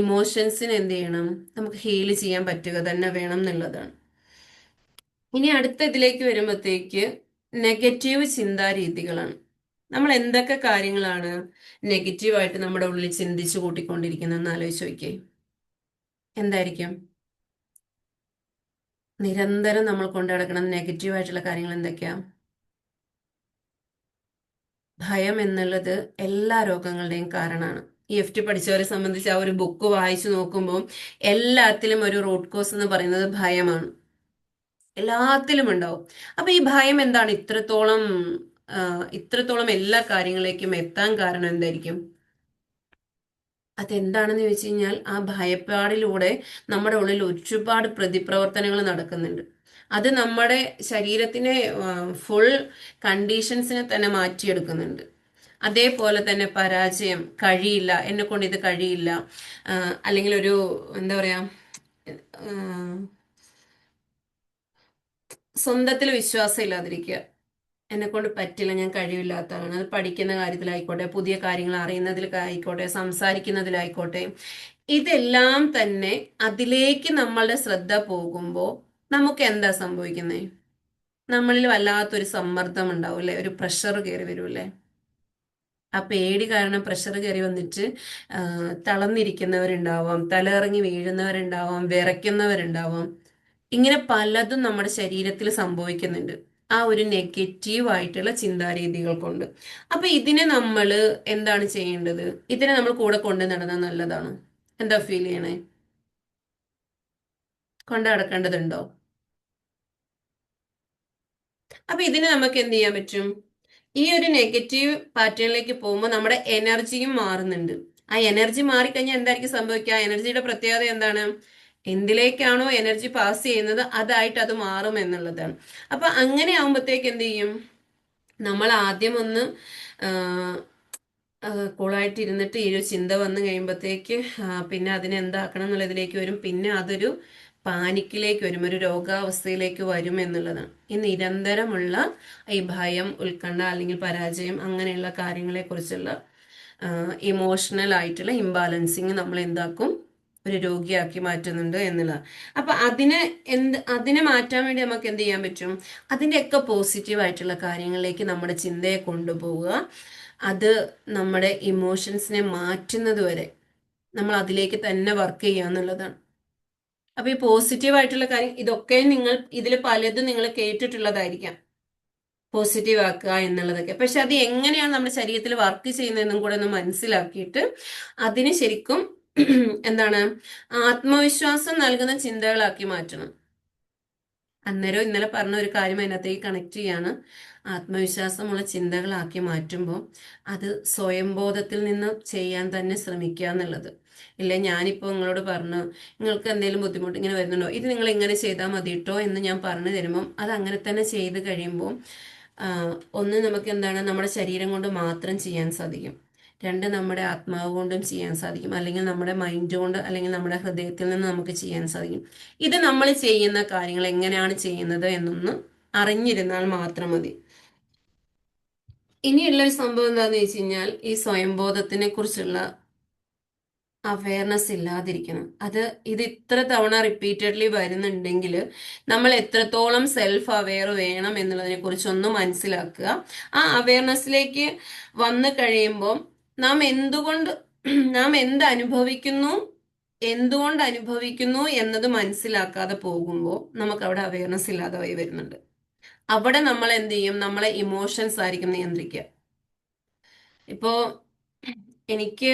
ഇമോഷൻസിന് എന്ത് ചെയ്യണം, നമുക്ക് ഹീൽ ചെയ്യാൻ പറ്റുക തന്നെ വേണം എന്നുള്ളതാണ്. ഇനി അടുത്ത ഇതിലേക്ക് വരുമ്പോഴത്തേക്ക് നെഗറ്റീവ് ചിന്താരീതികളാണ്. നമ്മൾ എന്തൊക്കെ കാര്യങ്ങളാണ് നെഗറ്റീവായിട്ട് നമ്മുടെ ഉള്ളിൽ ചിന്തിച്ചു കൂട്ടിക്കൊണ്ടിരിക്കുന്നതെന്ന് ആലോചിച്ച് നോക്കിയേ. എന്തായിരിക്കും നിരന്തരം നമ്മൾ കൊണ്ടു നടക്കുന്ന നെഗറ്റീവായിട്ടുള്ള കാര്യങ്ങൾ? എന്തൊക്കെയാ? ഭയം എന്നുള്ളത് എല്ലാ രോഗങ്ങളുടെയും കാരണമാണ്. EFT പഠിച്ചവരെ സംബന്ധിച്ച് ആ ഒരു ബുക്ക് വായിച്ചു നോക്കുമ്പോൾ എല്ലാത്തിലും ഒരു റൂട്ട് കോസ് എന്ന് പറയുന്നത് ഭയമാണ്. എല്ലാത്തിലും ഉണ്ടാവും. അപ്പൊ ഈ ഭയം എന്താണ് ഇത്രത്തോളം എല്ലാ കാര്യങ്ങളിലേക്കും എത്താൻ കാരണം എന്തായിരിക്കും? അതെന്താണെന്ന് ചോദിച്ചു കഴിഞ്ഞാൽ ആ ഭയപ്പാടിലൂടെ നമ്മുടെ ഉള്ളിൽ ഒരുപാട് പ്രതിപ്രവർത്തനങ്ങൾ നടക്കുന്നുണ്ട്. അത് നമ്മുടെ ശരീരത്തിനെ ഫുൾ കണ്ടീഷൻസിനെ തന്നെ മാറ്റിയെടുക്കുന്നുണ്ട്. അതേപോലെ തന്നെ പരാജയം, കഴിയില്ല, എന്നെ കൊണ്ട് ഇത് കഴിയില്ല, അല്ലെങ്കിൽ ഒരു എന്താ പറയാ, സ്വന്തത്തിൽ വിശ്വാസം ഇല്ലാതിരിക്കുക, എന്നെ കൊണ്ട് പറ്റില്ല, ഞാൻ കഴിവില്ലാത്തതാണ്. അത് പഠിക്കുന്ന കാര്യത്തിലായിക്കോട്ടെ, പുതിയ കാര്യങ്ങൾ അറിയുന്നതിലായിക്കോട്ടെ, സംസാരിക്കുന്നതിലായിക്കോട്ടെ, ഇതെല്ലാം തന്നെ അതിലേക്ക് നമ്മളുടെ ശ്രദ്ധ പോകുമ്പോൾ നമുക്ക് എന്താ സംഭവിക്കുന്നത്? നമ്മളിൽ വല്ലാത്തൊരു സമ്മർദ്ദം ഉണ്ടാവും അല്ലെ, ഒരു പ്രഷർ കയറി വരുമല്ലേ. ആ പേടി കാരണം പ്രഷർ കയറി വന്നിട്ട് തളർന്നിരിക്കുന്നവരുണ്ടാവാം, തലയിറങ്ങി വീഴുന്നവരുണ്ടാവാം, വിറയ്ക്കുന്നവരുണ്ടാവാം. ഇങ്ങനെ പലതും നമ്മുടെ ശരീരത്തിൽ സംഭവിക്കുന്നുണ്ട് ആ ഒരു നെഗറ്റീവ് ആയിട്ടുള്ള ചിന്താരീതികൾ കൊണ്ട്. അപ്പൊ ഇതിനെ നമ്മൾ എന്താണ് ചെയ്യേണ്ടത്? ഇതിനെ നമ്മൾ കൂടെ കൊണ്ടു നടന്നാൽ നല്ലതാണ്. എന്താ ഫീൽ ചെയ്യണേ? കൊണ്ടു നടക്കേണ്ടതുണ്ടോ? അപ്പൊ ഇതിനെ നമുക്ക് എന്ത് ചെയ്യാൻ പറ്റും? ഈ ഒരു നെഗറ്റീവ് പാറ്റേണിലേക്ക് പോകുമ്പോൾ നമ്മുടെ എനർജിയും മാറുന്നുണ്ട്. ആ എനർജി മാറിക്കഴിഞ്ഞാൽ എന്തായിരിക്കും സംഭവിക്കുക? ആ എനർജിയുടെ പ്രത്യേകത എന്താണ്? എന്തിലേക്കാണോ എനർജി പാസ് ചെയ്യുന്നത് അതായിട്ട് അത് മാറും എന്നുള്ളതാണ്. അപ്പൊ അങ്ങനെ ആകുമ്പോഴത്തേക്ക് എന്ത് ചെയ്യും? നമ്മൾ ആദ്യം ഒന്ന് കൂളായിട്ട് ഇരുന്നിട്ട് ഈ ഒരു ചിന്ത വന്നു കഴിയുമ്പോഴത്തേക്ക് പിന്നെ അതിനെ എന്താക്കണം എന്നുള്ളതിലേക്ക് വരും. പിന്നെ അതൊരു പാനിക്കിലേക്ക് വരും, ഒരു രോഗാവസ്ഥയിലേക്ക് വരും എന്നുള്ളതാണ്. ഈ നിരന്തരമുള്ള ഈ ഭയം, ഉത്കണ്ഠ അല്ലെങ്കിൽ പരാജയം അങ്ങനെയുള്ള കാര്യങ്ങളെ കുറിച്ചുള്ള ഇമോഷണൽ ആയിട്ടുള്ള ഇംബാലൻസിങ് നമ്മൾ എന്താക്കും? ഒരു രോഗിയാക്കി മാറ്റുന്നുണ്ട് എന്നുള്ളതാണ്. അപ്പൊ അതിനെ മാറ്റാൻ വേണ്ടി നമുക്ക് എന്ത് ചെയ്യാൻ പറ്റും? അതിൻ്റെയൊക്കെ പോസിറ്റീവ് ആയിട്ടുള്ള കാര്യങ്ങളിലേക്ക് നമ്മുടെ ചിന്തയെ കൊണ്ടുപോവുക. അത് നമ്മുടെ ഇമോഷൻസിനെ മാറ്റുന്നത് വരെ നമ്മൾ അതിലേക്ക് തന്നെ വർക്ക് ചെയ്യുക എന്നുള്ളതാണ്. അപ്പൊ ഈ പോസിറ്റീവ് ആയിട്ടുള്ള കാര്യം ഇതൊക്കെ ഇതിൽ പലതും നിങ്ങൾ കേട്ടിട്ടുള്ളതായിരിക്കാം, പോസിറ്റീവ് ആക്കുക എന്നുള്ളതൊക്കെ. പക്ഷെ അത് എങ്ങനെയാണ് നമ്മുടെ ശരീരത്തിൽ വർക്ക് ചെയ്യുന്നതെന്നും കൂടെ ഒന്ന് മനസ്സിലാക്കിയിട്ട് അതിന് ശരിക്കും എന്താണ്, ആത്മവിശ്വാസം നൽകുന്ന ചിന്തകളാക്കി മാറ്റണം. അന്നേരം ഇന്നലെ പറഞ്ഞ ഒരു കാര്യം അതിനകത്തേക്ക് കണക്ട് ചെയ്യാണ്. ആത്മവിശ്വാസമുള്ള ചിന്തകളാക്കി മാറ്റുമ്പോൾ അത് സ്വയംബോധത്തിൽ നിന്ന് ചെയ്യാൻ തന്നെ ശ്രമിക്കുക എന്നുള്ളത്. ഇല്ലേ, ഞാനിപ്പോൾ നിങ്ങളോട് പറഞ്ഞു നിങ്ങൾക്ക് എന്തെങ്കിലും ബുദ്ധിമുട്ട് ഇങ്ങനെ വരുന്നുണ്ടോ, ഇത് നിങ്ങൾ ഇങ്ങനെ ചെയ്താൽ മതി കേട്ടോ എന്ന് ഞാൻ പറഞ്ഞു തരുമ്പം അത് അങ്ങനെ തന്നെ ചെയ്ത് കഴിയുമ്പോൾ ഒന്ന് നമുക്ക് എന്താണ്, നമ്മുടെ ശരീരം കൊണ്ട് മാത്രം ചെയ്യാൻ സാധിക്കും. രണ്ട്, നമ്മുടെ ആത്മാവ് കൊണ്ടും ചെയ്യാൻ സാധിക്കും, അല്ലെങ്കിൽ നമ്മുടെ മൈൻഡ് കൊണ്ട്, അല്ലെങ്കിൽ നമ്മുടെ ഹൃദയത്തിൽ നിന്ന് നമുക്ക് ചെയ്യാൻ സാധിക്കും. ഇത് നമ്മൾ ചെയ്യുന്ന കാര്യങ്ങൾ എങ്ങനെയാണ് ചെയ്യുന്നത് എന്നൊന്ന് അറിഞ്ഞിരുന്നാൽ മാത്രം മതി. ഇനിയുള്ളൊരു സംഭവം എന്താണെന്ന് വെച്ച് കഴിഞ്ഞാൽ ഈ സ്വയംബോധത്തിനെ കുറിച്ചുള്ള അവയർനെസ് ഇല്ലാതിരിക്കണം. ഇത് ഇത്ര തവണ റിപ്പീറ്റഡ്ലി വരുന്നുണ്ടെങ്കിൽ നമ്മൾ എത്രത്തോളം സെൽഫ് അവെയർ വേണം എന്നുള്ളതിനെ കുറിച്ചൊന്ന് മനസ്സിലാക്കുക. ആ അവയർനെസ്സിലേക്ക് വന്നു കഴിയുമ്പോൾ നാം എന്ത് അനുഭവിക്കുന്നു, എന്തുകൊണ്ട് അനുഭവിക്കുന്നു എന്നത് മനസ്സിലാക്കാതെ പോകുമ്പോൾ നമുക്ക് അവിടെ അവയർനെസ് ഇല്ലാതായി വരുന്നുണ്ട്. അവിടെ നമ്മൾ എന്ത് ചെയ്യും? നമ്മളെ ഇമോഷൻസ് ആയിരിക്കും നിയന്ത്രിക്കുക. ഇപ്പോ എനിക്ക്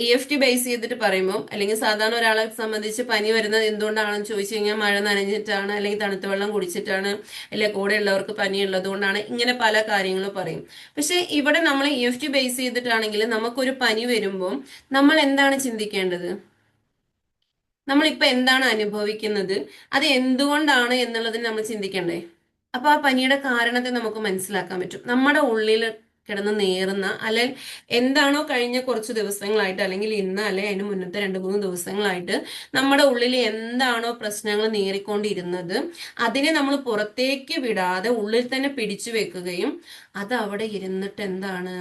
EFT ബേസ് ചെയ്തിട്ട് പറയുമ്പോൾ, അല്ലെങ്കിൽ സാധാരണ ഒരാളെ സംബന്ധിച്ച് പനി വരുന്നത് എന്തുകൊണ്ടാണെന്ന് ചോദിച്ചു കഴിഞ്ഞാൽ മഴ നനഞ്ഞിട്ടാണ്, അല്ലെങ്കിൽ തണുത്ത വെള്ളം കുടിച്ചിട്ടാണ്, അല്ലെങ്കിൽ കൂടെ ഉള്ളവർക്ക് പനി ഉള്ളത് കൊണ്ടാണ്, ഇങ്ങനെ പല കാര്യങ്ങളും പറയും. പക്ഷെ ഇവിടെ നമ്മൾ EFT ബേസ് ചെയ്തിട്ടാണെങ്കിൽ നമുക്കൊരു പനി വരുമ്പോൾ നമ്മൾ എന്താണ് ചിന്തിക്കേണ്ടത്? നമ്മളിപ്പോൾ എന്താണ് അനുഭവിക്കുന്നത്, അത് എന്തുകൊണ്ടാണ് എന്നുള്ളതിന് നമ്മൾ ചിന്തിക്കണ്ടേ? അപ്പൊ ആ പനിയുടെ കാരണത്തെ നമുക്ക് മനസ്സിലാക്കാൻ പറ്റും. നമ്മുടെ ഉള്ളിൽ കിടന്ന് നേറുന്ന, അല്ലെങ്കിൽ എന്താണോ കഴിഞ്ഞ കുറച്ച് ദിവസങ്ങളായിട്ട്, അല്ലെങ്കിൽ ഇന്ന് അല്ലെ അതിന് മുന്നത്തെ 2-3 ദിവസങ്ങളായിട്ട് നമ്മുടെ ഉള്ളിൽ എന്താണോ പ്രശ്നങ്ങൾ നേറിക്കൊണ്ടിരുന്നത്, അതിനെ നമ്മൾ പുറത്തേക്ക് വിടാതെ ഉള്ളിൽ തന്നെ പിടിച്ചു വെക്കുകയും അത് അവിടെ ഇരുന്നിട്ട് എന്താണ്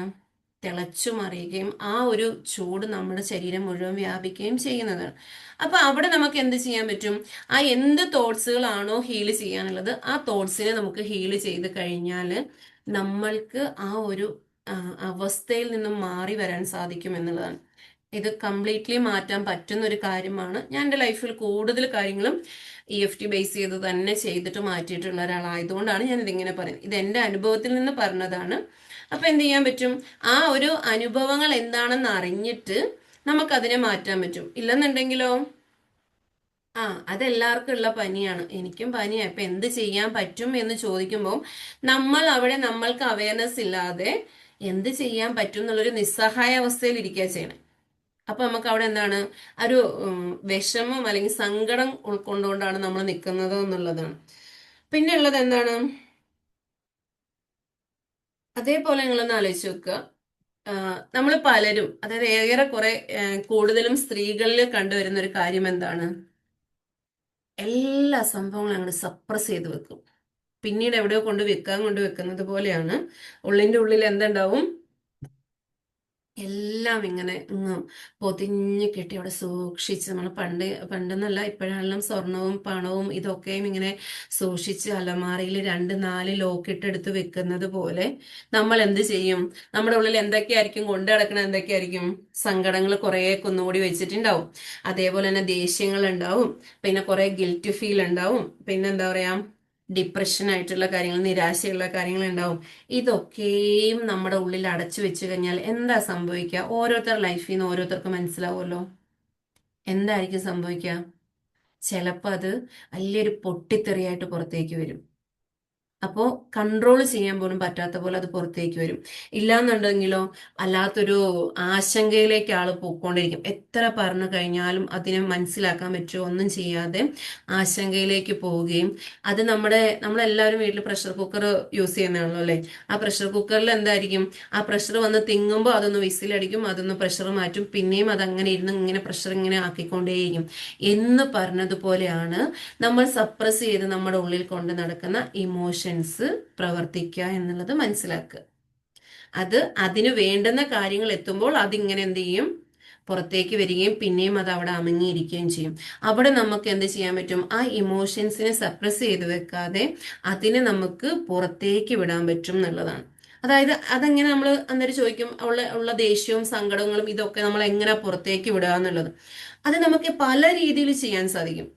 തിളച്ചു മറിയുകയും ആ ഒരു ചൂട് നമ്മുടെ ശരീരം മുഴുവൻ വ്യാപിക്കുകയും ചെയ്യുന്നതാണ്. അപ്പൊ അവിടെ നമുക്ക് എന്ത് ചെയ്യാൻ പറ്റും? ആ എന്ത് തോട്ട്സുകളാണോ ഹീൽ ചെയ്യാനുള്ളത്, ആ തോട്ട്സിനെ നമുക്ക് ഹീൽ ചെയ്ത് കഴിഞ്ഞാൽ നമ്മൾക്ക് ആ ഒരു അവസ്ഥയിൽ നിന്നും മാറി വരാൻ സാധിക്കും എന്നുള്ളതാണ്. ഇത് കംപ്ലീറ്റ്ലി മാറ്റാൻ പറ്റുന്ന ഒരു കാര്യമാണ്. ഞാൻ എൻ്റെ ലൈഫിൽ കൂടുതൽ കാര്യങ്ങളും EFT ബേസ് ചെയ്ത് തന്നെ ചെയ്തിട്ട് മാറ്റിയിട്ടുള്ള ഒരാളായതുകൊണ്ടാണ് ഞാൻ ഇതിങ്ങനെ പറയുന്നത്. ഇത് എൻ്റെ അനുഭവത്തിൽ നിന്ന് പറഞ്ഞതാണ്. അപ്പൊ എന്ത് ചെയ്യാൻ പറ്റും? ആ ഒരു അനുഭവങ്ങൾ എന്താണെന്ന് അറിഞ്ഞിട്ട് നമുക്കതിനെ മാറ്റാൻ പറ്റും. ഇല്ലെന്നുണ്ടെങ്കിലോ, അതെല്ലാവർക്കും ഉള്ള പനിയാണ്, എനിക്കും പനിയാണ്, ഇപ്പൊ എന്ത് ചെയ്യാൻ പറ്റും എന്ന് ചോദിക്കുമ്പോൾ നമ്മൾ അവിടെ നമ്മൾക്ക് അവയർനെസ് ഇല്ലാതെ എന്ത് ചെയ്യാൻ പറ്റും എന്നുള്ളൊരു നിസ്സഹായ അവസ്ഥയിൽ ഇരിക്കുക ചെയ്യണേ. അപ്പൊ നമുക്ക് അവിടെ എന്താണ് ഒരു വിഷമം അല്ലെങ്കിൽ സങ്കടം ഉൾക്കൊണ്ടുകൊണ്ടാണ് നമ്മൾ നിൽക്കുന്നത് എന്നുള്ളതാണ്. പിന്നെ ഉള്ളത് എന്താണ്? അതേപോലെ നിങ്ങളൊന്ന് ആലോചിച്ച് നോക്കുക. നമ്മൾ പലരും, അതായത് ഏറെക്കുറെ കൂടുതലും സ്ത്രീകളിൽ കണ്ടുവരുന്ന ഒരു കാര്യം എന്താണ്? എല്ലാ സംഭവങ്ങളും അങ്ങോട്ട് സപ്രസ് ചെയ്ത് വെക്കും. പിന്നീട് എവിടെയോ കൊണ്ട് വെക്കുന്നത് പോലെയാണ്. ഉള്ളിന്റെ ഉള്ളിൽ എന്തുണ്ടാവും? എല്ലാം ഇങ്ങനെ പൊതിഞ്ഞ് കെട്ടി അവിടെ സൂക്ഷിച്ച്, നമ്മൾ പണ്ടെന്നല്ല ഇപ്പോഴാണെങ്കിലും സ്വർണവും പണവും ഇതൊക്കെയും ഇങ്ങനെ സൂക്ഷിച്ച് അലമാരയിൽ 2-4 ലോക്കിട്ടെടുത്ത് വെക്കുന്നത് പോലെ നമ്മൾ എന്ത് ചെയ്യും? നമ്മുടെ ഉള്ളിൽ എന്തൊക്കെയായിരിക്കും കൊണ്ടു നടക്കണത്? എന്തൊക്കെയായിരിക്കും? സങ്കടങ്ങൾ കുറെ കുന്നുകൂടി വെച്ചിട്ടുണ്ടാവും. അതേപോലെ തന്നെ ദേഷ്യങ്ങൾ ഉണ്ടാവും, പിന്നെ കുറെ ഗിൽറ്റ് ഫീൽ ഉണ്ടാവും, പിന്നെ എന്താ പറയാ, ഡിപ്രഷൻ ആയിട്ടുള്ള കാര്യങ്ങൾ, നിരാശയുള്ള കാര്യങ്ങൾ ഉണ്ടാവും. ഇതൊക്കെയും നമ്മുടെ ഉള്ളിൽ അടച്ചു വെച്ച് കഴിഞ്ഞാൽ എന്താ സംഭവിക്കുക? ഓരോരുത്തരുടെ ലൈഫിൽ നിന്ന് ഓരോരുത്തർക്ക് മനസ്സിലാവുമല്ലോ. എന്തായിരിക്കും സംഭവിക്കുക? ചിലപ്പോൾ അത് വലിയൊരു പൊട്ടിത്തെറിയായിട്ട് പുറത്തേക്ക് വരും. അപ്പോൾ കൺട്രോൾ ചെയ്യാൻ പോലും പറ്റാത്ത പോലെ അത് പുറത്തേക്ക് വരും. ഇല്ലാന്നുണ്ടെങ്കിലോ വല്ലാത്തൊരു ആശങ്കയിലേക്ക് ആൾ പോയിക്കൊണ്ടിരിക്കും. എത്ര പറഞ്ഞു കഴിഞ്ഞാലും മനസ്സിലാക്കാൻ പറ്റുമോ? ഒന്നും ചെയ്യാതെ ആശങ്കയിലേക്ക് പോവുകയും, അത് നമ്മളെല്ലാവരും വീട്ടിൽ പ്രഷർ കുക്കർ യൂസ് ചെയ്യുന്നതാണല്ലോ അല്ലേ? ആ പ്രഷർ കുക്കറിൽ എന്തായിരിക്കും? ആ പ്രഷർ വന്ന് തിങ്ങുമ്പോൾ അതൊന്ന് വിസിലടിക്കും, അതൊന്ന് പ്രഷർ മാറ്റും, പിന്നെയും അതങ്ങനെ ഇരുന്ന് ഇങ്ങനെ പ്രഷർ ഇങ്ങനെ ആക്കിക്കൊണ്ടേയിരിക്കും എന്ന് പറഞ്ഞതുപോലെയാണ് നമ്മൾ സപ്രസ് ചെയ്ത് നമ്മുടെ ഉള്ളിൽ കൊണ്ട് നടക്കുന്ന ഇമോഷൻസ് പ്രവർത്തിക്കുക എന്നുള്ളത് മനസ്സിലാക്കുക. അതിന് വേണ്ടുന്ന കാര്യങ്ങൾ എത്തുമ്പോൾ അതിങ്ങനെ എന്ത് ചെയ്യും? പുറത്തേക്ക് വരികയും പിന്നെയും അത് അവിടെ അമങ്ങിയിരിക്കുകയും ചെയ്യും. അവിടെ നമുക്ക് എന്ത് ചെയ്യാൻ പറ്റും? ആ ഇമോഷൻസിനെ സപ്രസ് ചെയ്ത് വെക്കാതെ അതിനെ നമുക്ക് പുറത്തേക്ക് വിടാൻ പറ്റും എന്നുള്ളതാണ്. അതായത് അതെങ്ങനെ നമ്മൾ അന്നേരം ചോദിക്കും, ഉള്ള ദേഷ്യവും സങ്കടങ്ങളും ഇതൊക്കെ നമ്മൾ എങ്ങനെ പുറത്തേക്ക് വിടുക എന്നുള്ളത്. അത് നമുക്ക് പല രീതിയിൽ ചെയ്യാൻ സാധിക്കും.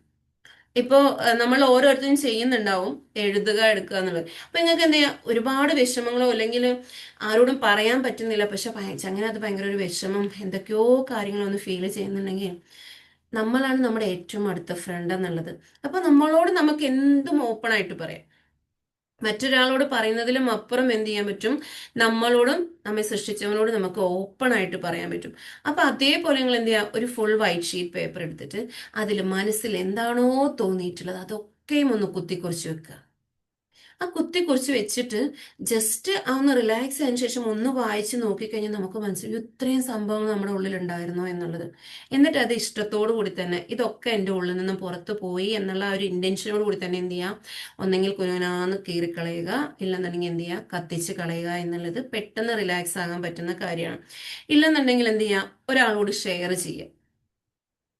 ഇപ്പോ നമ്മൾ ഓരോരുത്തരും ചെയ്യുന്നുണ്ടാവും എഴുതുക, എടുക്കുക എന്നുള്ളത്. അപ്പൊ നിങ്ങൾക്ക് എന്ത് ചെയ്യാം? ഒരുപാട് വിഷമങ്ങളോ അല്ലെങ്കിൽ ആരോടും പറയാൻ പറ്റുന്നില്ല, പക്ഷെ അങ്ങനെ അത് ഭയങ്കര ഒരു വിഷമം, എന്തൊക്കെയോ കാര്യങ്ങളൊന്ന് ഫീൽ ചെയ്യുന്നുണ്ടെങ്കിൽ നമ്മളാണ് നമ്മുടെ ഏറ്റവും അടുത്ത ഫ്രണ്ട് എന്നുള്ളത്. അപ്പൊ നമ്മളോട് നമുക്ക് എന്തും ഓപ്പൺ ആയിട്ട് പറയാം. മറ്റൊരാളോട് പറയുന്നതിലും അപ്പുറം എന്ത് ചെയ്യാൻ പറ്റും? നമ്മളോടും നമ്മെ സൃഷ്ടിച്ചവനോട് നമുക്ക് ഓപ്പൺ ആയിട്ട് പറയാൻ പറ്റും. അപ്പൊ അതേപോലെ നിങ്ങൾ എന്ത് ചെയ്യുക? ഒരു ഫുൾ വൈറ്റ് ഷീറ്റ് പേപ്പർ എടുത്തിട്ട് അതിൽ മനസ്സിൽ എന്താണോ തോന്നിയിട്ടുള്ളത് അതൊക്കെയും ഒന്ന് കുത്തിക്കുറിച്ച് വെക്കുക. ആ കുറിച്ച് വെച്ചിട്ട് ജസ്റ്റ് ഒന്ന് റിലാക്സ് ആയതിനു ശേഷം ഒന്ന് വായിച്ച് നോക്കിക്കഴിഞ്ഞാൽ നമുക്ക് മനസ്സിലാവും ഇത്രയും സംഭവങ്ങൾ നമ്മുടെ ഉള്ളിൽ ഉണ്ടായിരുന്നോ എന്നുള്ളത്. എന്നിട്ട് അത് ഇഷ്ടത്തോടു കൂടി തന്നെ ഇതൊക്കെ എൻ്റെ ഉള്ളിൽ നിന്നും പുറത്തു പോയി എന്നുള്ള ആ ഒരു ഇന്റൻഷനോട് കൂടി തന്നെ എന്ത് ചെയ്യാം? ഒന്നെങ്കിൽ കുനുകുനാന്ന് കീറിക്കളയുക, ഇല്ലെന്നുണ്ടെങ്കിൽ എന്ത് ചെയ്യുക? കത്തിച്ച് കളയുക എന്നുള്ളത് പെട്ടെന്ന് റിലാക്സ് ആകാൻ പറ്റുന്ന കാര്യമാണ്. ഇല്ലെന്നുണ്ടെങ്കിൽ എന്ത് ചെയ്യാം? ഒരാളോട് ഷെയർ ചെയ്യുക.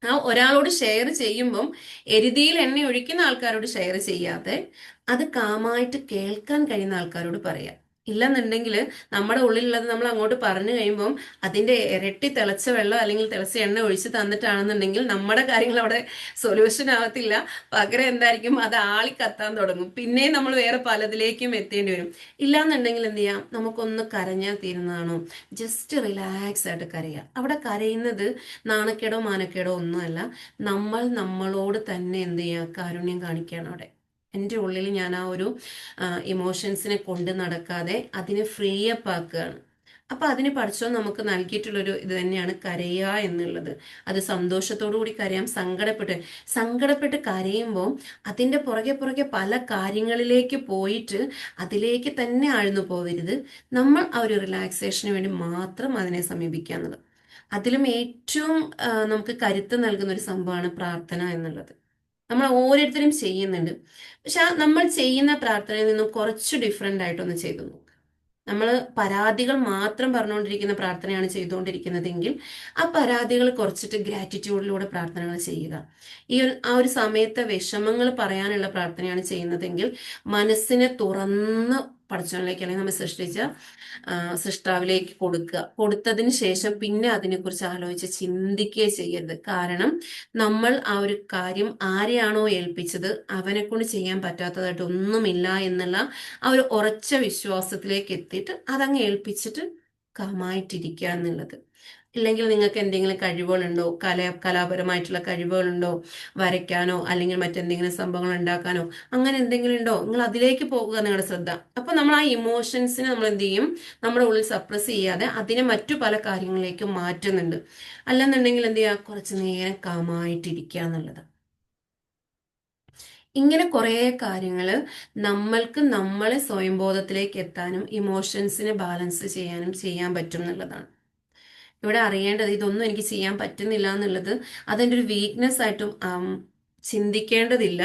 ആ ഒരാളോട് ഷെയർ ചെയ്യുമ്പം എരുതിയിൽ എണ്ണ ഒഴിക്കുന്ന ആൾക്കാരോട് ഷെയർ ചെയ്യാതെ അത് കാമായിട്ട് കേൾക്കാൻ കഴിയുന്ന ആൾക്കാരോട് പറയാം. ഇല്ലെന്നുണ്ടെങ്കിൽ നമ്മുടെ ഉള്ളിലുള്ളത് നമ്മൾ അങ്ങോട്ട് പറഞ്ഞു കഴിയുമ്പം അതിന്റെ ഇരട്ടി തിളച്ച വെള്ളം അല്ലെങ്കിൽ തിളച്ച എണ്ണ ഒഴിച്ച് തന്നിട്ടാണെന്നുണ്ടെങ്കിൽ നമ്മുടെ കാര്യങ്ങൾ അവിടെ സൊല്യൂഷൻ ആവത്തില്ല. പകരം എന്തായിരിക്കും, അത് ആളിക്കത്താൻ തുടങ്ങും. പിന്നെയും നമ്മൾ വേറെ പലതിലേക്കും എത്തേണ്ടി വരും. ഇല്ലാന്നുണ്ടെങ്കിൽ എന്ത് ചെയ്യാം, നമുക്കൊന്ന് കരഞ്ഞാൽ തീരുന്നതാണോ? ജസ്റ്റ് റിലാക്സ് ആയിട്ട് കരയുക. അവിടെ കരയുന്നത് നാണക്കേടോ മാനക്കേടോ ഒന്നുമല്ല, നമ്മൾ നമ്മളോട് തന്നെ എന്ത് ചെയ്യുക, കാരുണ്യം കാണിക്കുകയാണ് അവിടെ. എൻ്റെ ഉള്ളിൽ ഞാൻ ആ ഒരു ഇമോഷൻസിനെ കൊണ്ട് നടക്കാതെ അതിനെ ഫ്രീ അപ്പ് ആക്കുകയാണ്. അപ്പൊ അതിന് പഠിച്ചോ നമുക്ക് നൽകിയിട്ടുള്ളൊരു ഇത് തന്നെയാണ് കരയുക എന്നുള്ളത്. അത് സന്തോഷത്തോടു കൂടി കരയാം, സങ്കടപ്പെട്ട് കരയുമ്പോൾ അതിന്റെ പുറകെ പുറകെ പല കാര്യങ്ങളിലേക്ക് പോയിട്ട് അതിലേക്ക് തന്നെ ആഴ്ന്നു പോവരുത്. നമ്മൾ ആ ഒരു റിലാക്സേഷന് വേണ്ടി മാത്രം അതിനെ സമീപിക്കുക എന്നുള്ളത്. അതിലും ഏറ്റവും നമുക്ക് കരുത്ത് നൽകുന്ന ഒരു സംഭവമാണ് പ്രാർത്ഥന എന്നുള്ളത്. നമ്മൾ ഓരോരുത്തരും ചെയ്യുന്നുണ്ട്. പക്ഷെ ആ നമ്മൾ ചെയ്യുന്ന പ്രാർത്ഥനയിൽ നിന്നും കുറച്ച് ഡിഫറെൻ്റ് ആയിട്ടൊന്ന് ചെയ്തു നോക്കുക. നമ്മൾ പരാതികൾ മാത്രം പറഞ്ഞുകൊണ്ടിരിക്കുന്ന പ്രാർത്ഥനയാണ് ചെയ്തുകൊണ്ടിരിക്കുന്നതെങ്കിൽ ആ പരാതികൾ കുറച്ചിട്ട് ഗ്രാറ്റിറ്റ്യൂഡിലൂടെ പ്രാർത്ഥനകൾ ചെയ്യുക. ആ ഒരു സമയത്തെ വിഷമങ്ങൾ പറയാനുള്ള പ്രാർത്ഥനയാണ് ചെയ്യുന്നതെങ്കിൽ മനസ്സിനെ തുറന്ന് പടച്ചവനിലേക്ക് അല്ലെങ്കിൽ നമ്മൾ സൃഷ്ടിച്ച സൃഷ്ടാവിലേക്ക് കൊടുത്തതിന് ശേഷം പിന്നെ അതിനെക്കുറിച്ച് ആലോചിച്ച് ചിന്തിക്കുകയേ ചെയ്യരുത്. കാരണം നമ്മൾ ആ ഒരു കാര്യം ആരെയാണോ ഏൽപ്പിച്ചത് അവനെ കൊണ്ട് ചെയ്യാൻ പറ്റാത്തതായിട്ട് ഒന്നുമില്ല എന്നുള്ള ആ ഒരു ഉറച്ച വിശ്വാസത്തിലേക്ക് എത്തിയിട്ട് അതങ്ങ് ഏൽപ്പിച്ചിട്ട് കാമായിട്ടിരിക്കുക എന്നുള്ളത്. ഇല്ലെങ്കിൽ നിങ്ങൾക്ക് എന്തെങ്കിലും കഴിവുകളുണ്ടോ, കലാപരമായിട്ടുള്ള കഴിവുകളുണ്ടോ, വരയ്ക്കാനോ അല്ലെങ്കിൽ മറ്റെന്തെങ്കിലും സംഭവങ്ങൾ ഉണ്ടാക്കാനോ, അങ്ങനെ എന്തെങ്കിലും ഉണ്ടോ, നിങ്ങൾ അതിലേക്ക് പോകുക നിങ്ങളുടെ ശ്രദ്ധ. അപ്പൊ നമ്മൾ ആ ഇമോഷൻസിനെ നമ്മൾ എന്ത് ചെയ്യും, നമ്മുടെ ഉള്ളിൽ സപ്രസ് ചെയ്യാതെ അതിനെ മറ്റു പല കാര്യങ്ങളിലേക്കും മാറ്റുന്നുണ്ട്. അല്ലെന്നുണ്ടെങ്കിൽ എന്ത് ചെയ്യുക, കുറച്ചു നേരം കാമായിട്ടിരിക്കുക എന്നുള്ളത്. ഇങ്ങനെ കുറേ കാര്യങ്ങൾ നമ്മൾക്ക് നമ്മളെ സ്വയംബോധത്തിലേക്ക് എത്താനും ഇമോഷൻസിനെ ബാലൻസ് ചെയ്യാൻ പറ്റും എന്നുള്ളതാണ്. ഇവിടെ അറിയേണ്ടത് ഇതൊന്നും എനിക്ക് ചെയ്യാൻ പറ്റുന്നില്ല എന്നുള്ളത് അതെൻ്റെ ഒരു വീക്ക്നെസ് ആയിട്ടും ചിന്തിക്കേണ്ടതില്ല.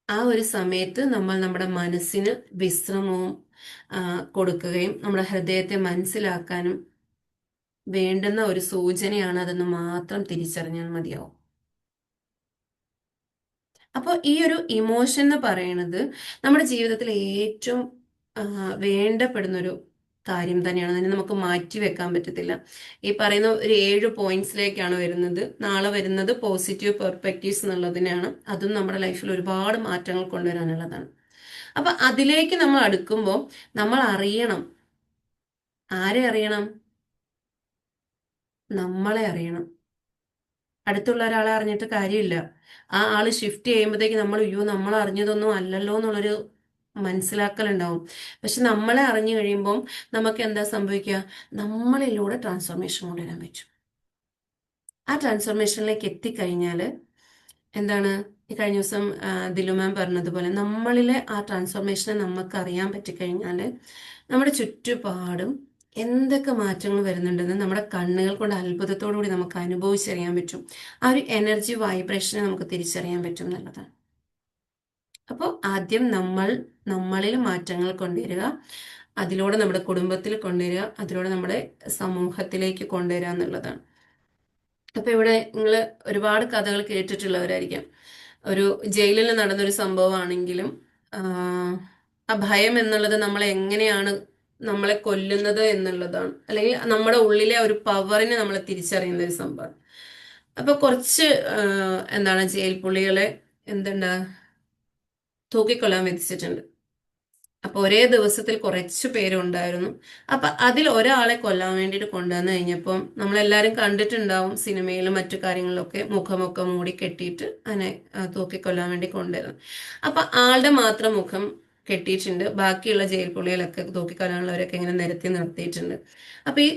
ആ ഒരു സമയത്ത് നമ്മൾ നമ്മുടെ മനസ്സിന് വിശ്രമവും കൊടുക്കുകയും നമ്മുടെ ഹൃദയത്തെ മനസ്സിലാക്കാനും വേണ്ടുന്ന ഒരു സൂചനയാണ് അതെന്ന് മാത്രം തിരിച്ചറിഞ്ഞാൽ മതിയാവും. അപ്പോൾ ഈ ഒരു ഇമോഷൻ എന്ന് പറയുന്നത് നമ്മുടെ ജീവിതത്തിൽ ഏറ്റവും വേണ്ടപ്പെടുന്നൊരു കാര്യം തന്നെയാണ്. അതിനെ നമുക്ക് മാറ്റി വെക്കാൻ പറ്റത്തില്ല. ഈ പറയുന്ന ഒരു 7 പോയിന്റ്സിലേക്കാണ് വരുന്നത്. നാളെ വരുന്നത് പോസിറ്റീവ് പെർസ്പെക്റ്റീവ്സ് എന്നുള്ളതിനാണ്. അതും നമ്മുടെ ലൈഫിൽ ഒരുപാട് മാറ്റങ്ങൾ കൊണ്ടുവരാനുള്ളതാണ്. അപ്പൊ അതിലേക്ക് നമ്മൾ അടുക്കുമ്പോൾ നമ്മൾ അറിയണം, ആരെ അറിയണം? നമ്മളെ അറിയണം. അടുത്തുള്ള ഒരാളെ അറിഞ്ഞിട്ട് കാര്യമില്ല. ആ ആള് ഷിഫ്റ്റ് ചെയ്യുമ്പോഴത്തേക്ക് നമ്മൾ അയ്യോ നമ്മൾ അറിഞ്ഞതൊന്നും അല്ലല്ലോ എന്നുള്ളൊരു മനസ്സിലാക്കലുണ്ടാവും. പക്ഷെ നമ്മളെ അറിഞ്ഞു കഴിയുമ്പം നമുക്ക് എന്താ സംഭവിക്കുക, നമ്മളിലൂടെ ട്രാൻസ്ഫോർമേഷൻ കൊണ്ടുവരാൻ പറ്റും. ആ ട്രാൻസ്ഫോർമേഷനിലേക്ക് എത്തിക്കഴിഞ്ഞാൽ എന്താണ്, ഈ കഴിഞ്ഞ ദിവസം ദിലു മാം പറഞ്ഞതുപോലെ നമ്മളിലെ ആ ട്രാൻസ്ഫോർമേഷനെ നമുക്ക് അറിയാൻ പറ്റിക്കഴിഞ്ഞാൽ നമ്മുടെ ചുറ്റുപാടും എന്തൊക്കെ മാറ്റങ്ങൾ വരുന്നുണ്ടെന്ന് നമ്മുടെ കണ്ണുകൾ കൊണ്ട് അത്ഭുതത്തോടു കൂടി നമുക്ക് അനുഭവിച്ചറിയാൻ പറ്റും. ആ ഒരു എനർജി വൈബ്രേഷനെ നമുക്ക് തിരിച്ചറിയാൻ പറ്റും എന്നുള്ളതാണ്. അപ്പോൾ ആദ്യം നമ്മളിൽ മാറ്റങ്ങൾ കൊണ്ടുവരിക, അതിലൂടെ നമ്മുടെ കുടുംബത്തിൽ കൊണ്ടുവരിക, അതിലൂടെ നമ്മുടെ സമൂഹത്തിലേക്ക് കൊണ്ടുവരിക എന്നുള്ളതാണ്. അപ്പൊ ഇവിടെ നിങ്ങൾ ഒരുപാട് കഥകൾ കേട്ടിട്ടുള്ളവരായിരിക്കാം. ഒരു ജയിലിൽ നടന്നൊരു സംഭവമാണെങ്കിലും ആ ഭയം എന്നുള്ളത് നമ്മളെ എങ്ങനെയാണ് നമ്മളെ കൊല്ലുന്നത് എന്നുള്ളതാണ്, അല്ലെങ്കിൽ നമ്മുടെ ഉള്ളിലെ ഒരു പവറിനെ നമ്മൾ തിരിച്ചറിയുന്ന ഒരു സംഭവം. അപ്പൊ കുറച്ച് എന്താണ് ജയിൽ പുള്ളികളെ എന്തുണ്ടാ തൂക്കിക്കൊല്ലാൻ വിധിച്ചിട്ടുണ്ട്. അപ്പൊ ഒരേ ദിവസത്തിൽ കുറച്ച് പേരുണ്ടായിരുന്നു. അപ്പൊ അതിൽ ഒരാളെ കൊല്ലാൻ വേണ്ടിയിട്ട് കൊണ്ടുവന്നു കഴിഞ്ഞപ്പോൾ നമ്മളെല്ലാരും കണ്ടിട്ടുണ്ടാവും സിനിമയിലും മറ്റു കാര്യങ്ങളിലൊക്കെ മുഖമൊക്കെ മൂടി കെട്ടിയിട്ട് അതിനെ തൂക്കിക്കൊല്ലാൻ വേണ്ടി കൊണ്ടുവരുന്നു. അപ്പൊ ആളുടെ മാത്രം മുഖം കെട്ടിയിട്ടുണ്ട്, ബാക്കിയുള്ള ജയിൽ പുള്ളികളൊക്കെ തൂക്കിക്കൊല്ലാനുള്ളവരൊക്കെ ഇങ്ങനെ നിരത്തി നിർത്തിയിട്ടുണ്ട്. അപ്പൊ ഈ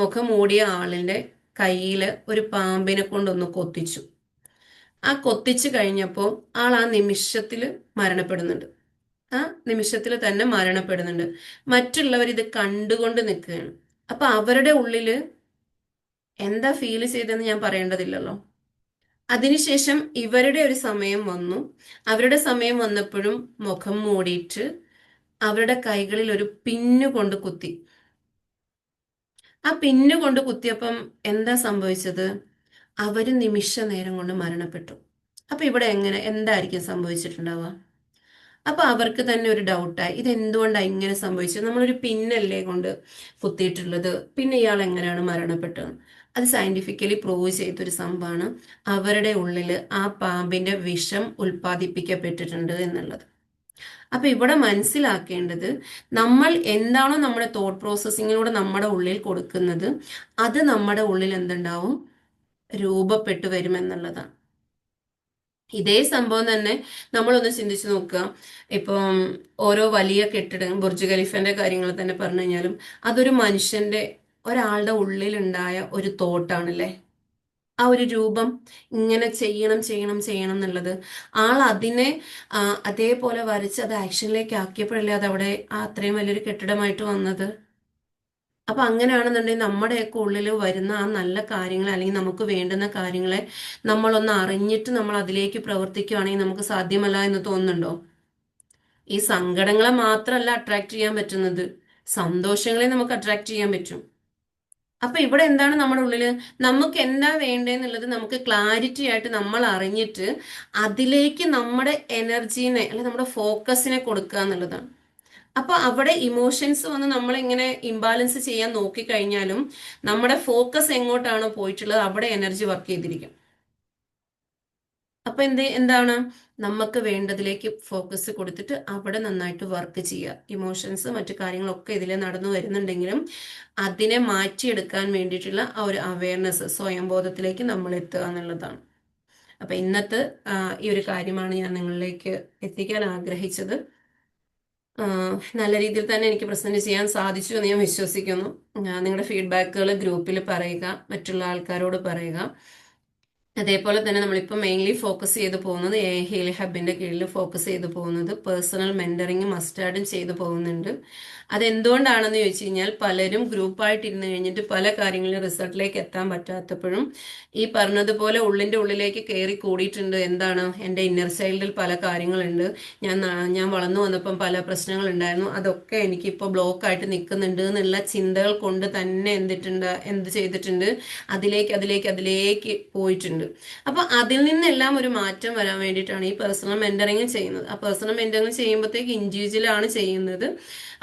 മുഖം മൂടിയ ആളിന്റെ കയ്യില് ഒരു പാമ്പിനെ കൊണ്ടൊന്ന് കൊത്തിച്ചു. ആ കൊത്തിച്ചു കഴിഞ്ഞപ്പോൾ ആൾ ആ നിമിഷത്തിൽ മരണപ്പെടുന്നുണ്ട്. ആ നിമിഷത്തിൽ തന്നെ മരണപ്പെടുന്നുണ്ട്. മറ്റുള്ളവർ ഇത് കണ്ടുകൊണ്ട് നിൽക്കുകയാണ്. അപ്പൊ അവരുടെ ഉള്ളില് എന്താ ഫീൽ ചെയ്തെന്ന് ഞാൻ പറയേണ്ടതില്ലല്ലോ. അതിനുശേഷം ഇവരുടെ ഒരു സമയം വന്നു. അവരുടെ സമയം വന്നപ്പോഴും മുഖം മൂടിയിട്ട് അവരുടെ കൈകളിൽ ഒരു പിന്നു കൊണ്ട് കുത്തി. ആ പിന്നു കൊണ്ട് കുത്തിയപ്പം എന്താ സംഭവിച്ചത്, അവര് നിമിഷ നേരം കൊണ്ട് മരണപ്പെട്ടു. അപ്പൊ ഇവിടെ എന്തായിരിക്കും സംഭവിച്ചിട്ടുണ്ടാവുക? അപ്പൊ അവർക്ക് തന്നെ ഒരു ഡൗട്ടായി, ഇത് എന്തുകൊണ്ടാണ് ഇങ്ങനെ സംഭവിച്ചത്, നമ്മളൊരു പിന്നല്ലേ കൊണ്ട് കുത്തിയിട്ടുള്ളത്, പിന്നെ ഇയാൾ എങ്ങനെയാണ് മരണപ്പെട്ടത്. അത് സയന്റിഫിക്കലി പ്രൂവ് ചെയ്തൊരു സംഭവമാണ്. അവരുടെ ഉള്ളിൽ ആ പാമ്പിന്റെ വിഷം ഉൽപ്പാദിപ്പിക്കപ്പെട്ടിട്ടുണ്ട് എന്നുള്ളത്. അപ്പൊ ഇവിടെ മനസ്സിലാക്കേണ്ടത്, നമ്മൾ എന്താണോ നമ്മുടെ തോട്ട് പ്രോസസ്സിങ്ങിലൂടെ നമ്മുടെ ഉള്ളിൽ കൊടുക്കുന്നത്, അത് നമ്മുടെ ഉള്ളിൽ എന്തുണ്ടാവും, രൂപപ്പെട്ടു വരുമെന്നുള്ളതാണ്. ഇതേ സംഭവം തന്നെ നമ്മളൊന്ന് ചിന്തിച്ചു നോക്കുക. ഇപ്പം ഓരോ വലിയ കെട്ടിടങ്ങൾ, ബുർജ് ഖലീഫന്റെ കാര്യങ്ങൾ തന്നെ പറഞ്ഞു കഴിഞ്ഞാലും അതൊരു മനുഷ്യന്റെ, ഒരാളുടെ ഉള്ളിലുണ്ടായ ഒരു തോട്ടാണല്ലേ. ആ ഒരു രൂപം ഇങ്ങനെ ചെയ്യണം ചെയ്യണം ചെയ്യണം എന്നുള്ളത് ആൾ അതിനെ അതേപോലെ വരച്ച് അത് ആക്ഷനിലേക്ക് ആക്കിയപ്പോഴല്ലേ അത് അവിടെ അത്രയും വലിയൊരു കെട്ടിടമായിട്ട് വന്നത്. അപ്പൊ അങ്ങനെയാണെന്നുണ്ടെങ്കിൽ നമ്മുടെയൊക്കെ ഉള്ളിൽ വരുന്ന ആ നല്ല കാര്യങ്ങൾ, അല്ലെങ്കിൽ നമുക്ക് വേണ്ടുന്ന കാര്യങ്ങളെ നമ്മളൊന്ന് അറിഞ്ഞിട്ട് നമ്മൾ അതിലേക്ക് പ്രവർത്തിക്കുകയാണെങ്കിൽ നമുക്ക് സാധ്യമല്ല എന്ന് തോന്നുന്നുണ്ടോ? ഈ സങ്കടങ്ങളെ മാത്രമല്ല അട്രാക്ട് ചെയ്യാൻ പറ്റുന്നത്, സന്തോഷങ്ങളെ നമുക്ക് അട്രാക്ട് ചെയ്യാൻ പറ്റും. അപ്പൊ ഇവിടെ എന്താണ് നമ്മുടെ ഉള്ളില്, നമുക്ക് എന്താ വേണ്ടതെന്നുള്ളത് നമുക്ക് ക്ലാരിറ്റി ആയിട്ട് നമ്മൾ അറിഞ്ഞിട്ട് അതിലേക്ക് നമ്മുടെ എനർജീനെ അല്ലെ നമ്മുടെ ഫോക്കസിനെ കൊടുക്കുക എന്നുള്ളതാണ്. അപ്പൊ അവിടെ ഇമോഷൻസ് വന്ന് നമ്മളിങ്ങനെ ഇംബാലൻസ് ചെയ്യാൻ നോക്കിക്കഴിഞ്ഞാലും നമ്മുടെ ഫോക്കസ് എങ്ങോട്ടാണോ പോയിട്ടുള്ളത് അവിടെ എനർജി വർക്ക് ചെയ്തിരിക്കും. അപ്പൊ എന്താണ് നമുക്ക് വേണ്ടതിലേക്ക് ഫോക്കസ് കൊടുത്തിട്ട് അവിടെ നന്നായിട്ട് വർക്ക് ചെയ്യുക. ഇമോഷൻസ് മറ്റു കാര്യങ്ങളൊക്കെ ഇതിൽ നടന്നു വരുന്നുണ്ടെങ്കിലും അതിനെ മാറ്റിയെടുക്കാൻ വേണ്ടിയിട്ടുള്ള ആ ഒരു അവയർനെസ്, സ്വയംബോധത്തിലേക്ക് നമ്മൾ എത്തുക എന്നുള്ളതാണ്. അപ്പൊ ഇന്നത്തെ ഈ ഒരു കാര്യമാണ് ഞാൻ നിങ്ങളിലേക്ക് എത്തിക്കാൻ ആഗ്രഹിച്ചത്. നല്ല രീതിയിൽ തന്നെ എനിക്ക് പ്രസന്റ് ചെയ്യാൻ സാധിച്ചു എന്ന് ഞാൻ വിശ്വസിക്കുന്നു. നിങ്ങളുടെ ഫീഡ്ബാക്കുകൾ ഗ്രൂപ്പിൽ പറയുക, മറ്റുള്ള ആൾക്കാരോട് പറയുക. അതേപോലെ തന്നെ നമ്മളിപ്പോൾ മെയിൻലി ഫോക്കസ് ചെയ്ത് പോകുന്നത് ഹീൽ ഹബിന്റെ കീഴിൽ ഫോക്കസ് ചെയ്ത് പോകുന്നത് പേഴ്സണൽ മെന്ററിങ് മസ്റ്റാർഡും ചെയ്തു പോകുന്നുണ്ട്. അതെന്തുകൊണ്ടാണെന്ന് ചോദിച്ചു കഴിഞ്ഞാൽ പലരും ഗ്രൂപ്പായിട്ട് ഇരുന്ന് കഴിഞ്ഞിട്ട് പല കാര്യങ്ങളിലും റിസൾട്ടിലേക്ക് എത്താൻ പറ്റാത്തപ്പോഴും ഈ പറഞ്ഞതുപോലെ ഉള്ളിന്റെ ഉള്ളിലേക്ക് കയറി കൂടിയിട്ടുണ്ട്. എന്താണ്, എൻ്റെ ഇന്നർ ചൈൽഡിൽ പല കാര്യങ്ങളുണ്ട്, ഞാൻ വളർന്നു വന്നപ്പം പല പ്രശ്നങ്ങൾ ഉണ്ടായിരുന്നു, അതൊക്കെ എനിക്കിപ്പോൾ ബ്ലോക്കായിട്ട് നിൽക്കുന്നുണ്ട് എന്നുള്ള ചിന്തകൾ കൊണ്ട് തന്നെ എന്ത് ചെയ്തിട്ടുണ്ട്, അതിലേക്ക് പോയിട്ടുണ്ട്. അപ്പൊ അതിൽ നിന്നെല്ലാം ഒരു മാറ്റം വരാൻ വേണ്ടിയിട്ടാണ് ഈ പേഴ്സണൽ മെന്ററിങ് ചെയ്യുന്നത്. ആ പേഴ്സണൽ മെന്ററിങ് ചെയ്യുമ്പോഴത്തേക്ക് ഇൻഡിവിജ്വൽ ആണ് ചെയ്യുന്നത്.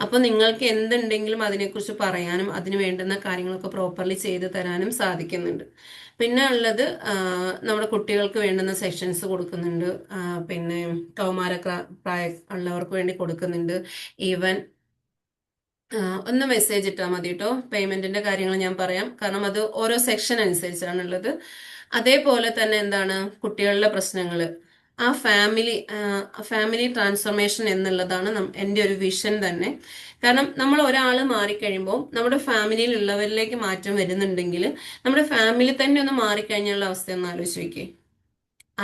അപ്പൊ നിങ്ങൾക്ക് എന്തുണ്ടെങ്കിലും അതിനെക്കുറിച്ച് പറയാനും അതിന് വേണ്ടുന്ന കാര്യങ്ങളൊക്കെ പ്രോപ്പർലി ചെയ്തു തരാനും സാധിക്കുന്നുണ്ട്. പിന്നെ ഉള്ളത് നമ്മുടെ കുട്ടികൾക്ക് വേണ്ടുന്ന സെഷൻസ് കൊടുക്കുന്നുണ്ട്, പിന്നെ കൗമാര പ്രായ ഉള്ളവർക്ക് വേണ്ടി കൊടുക്കുന്നുണ്ട്. ഈവൻ ഒന്ന് മെസ്സേജ് ഇട്ടാൽ മതി കേട്ടോ. പേയ്മെന്റിന്റെ കാര്യങ്ങൾ ഞാൻ പറയാം, കാരണം അത് ഓരോ സെക്ഷൻ അനുസരിച്ചാണുള്ളത്. അതേപോലെ തന്നെ എന്താണ്, കുട്ടികളുടെ പ്രശ്നങ്ങൾ, ആ ഫാമിലി ട്രാൻസ്ഫോർമേഷൻ എന്നുള്ളതാണ് എൻ്റെ ഒരു വിഷൻ തന്നെ. കാരണം നമ്മൾ ഒരാൾ മാറിക്കഴിയുമ്പോൾ നമ്മുടെ ഫാമിലിയിൽ ഉള്ളവരിലേക്ക് മാറ്റം വരുന്നുണ്ടെങ്കിൽ നമ്മുടെ ഫാമിലി തന്നെ ഒന്ന് മാറിക്കഴിഞ്ഞുള്ള അവസ്ഥ ഒന്ന് ആലോചിച്ച് നോക്കിയേ.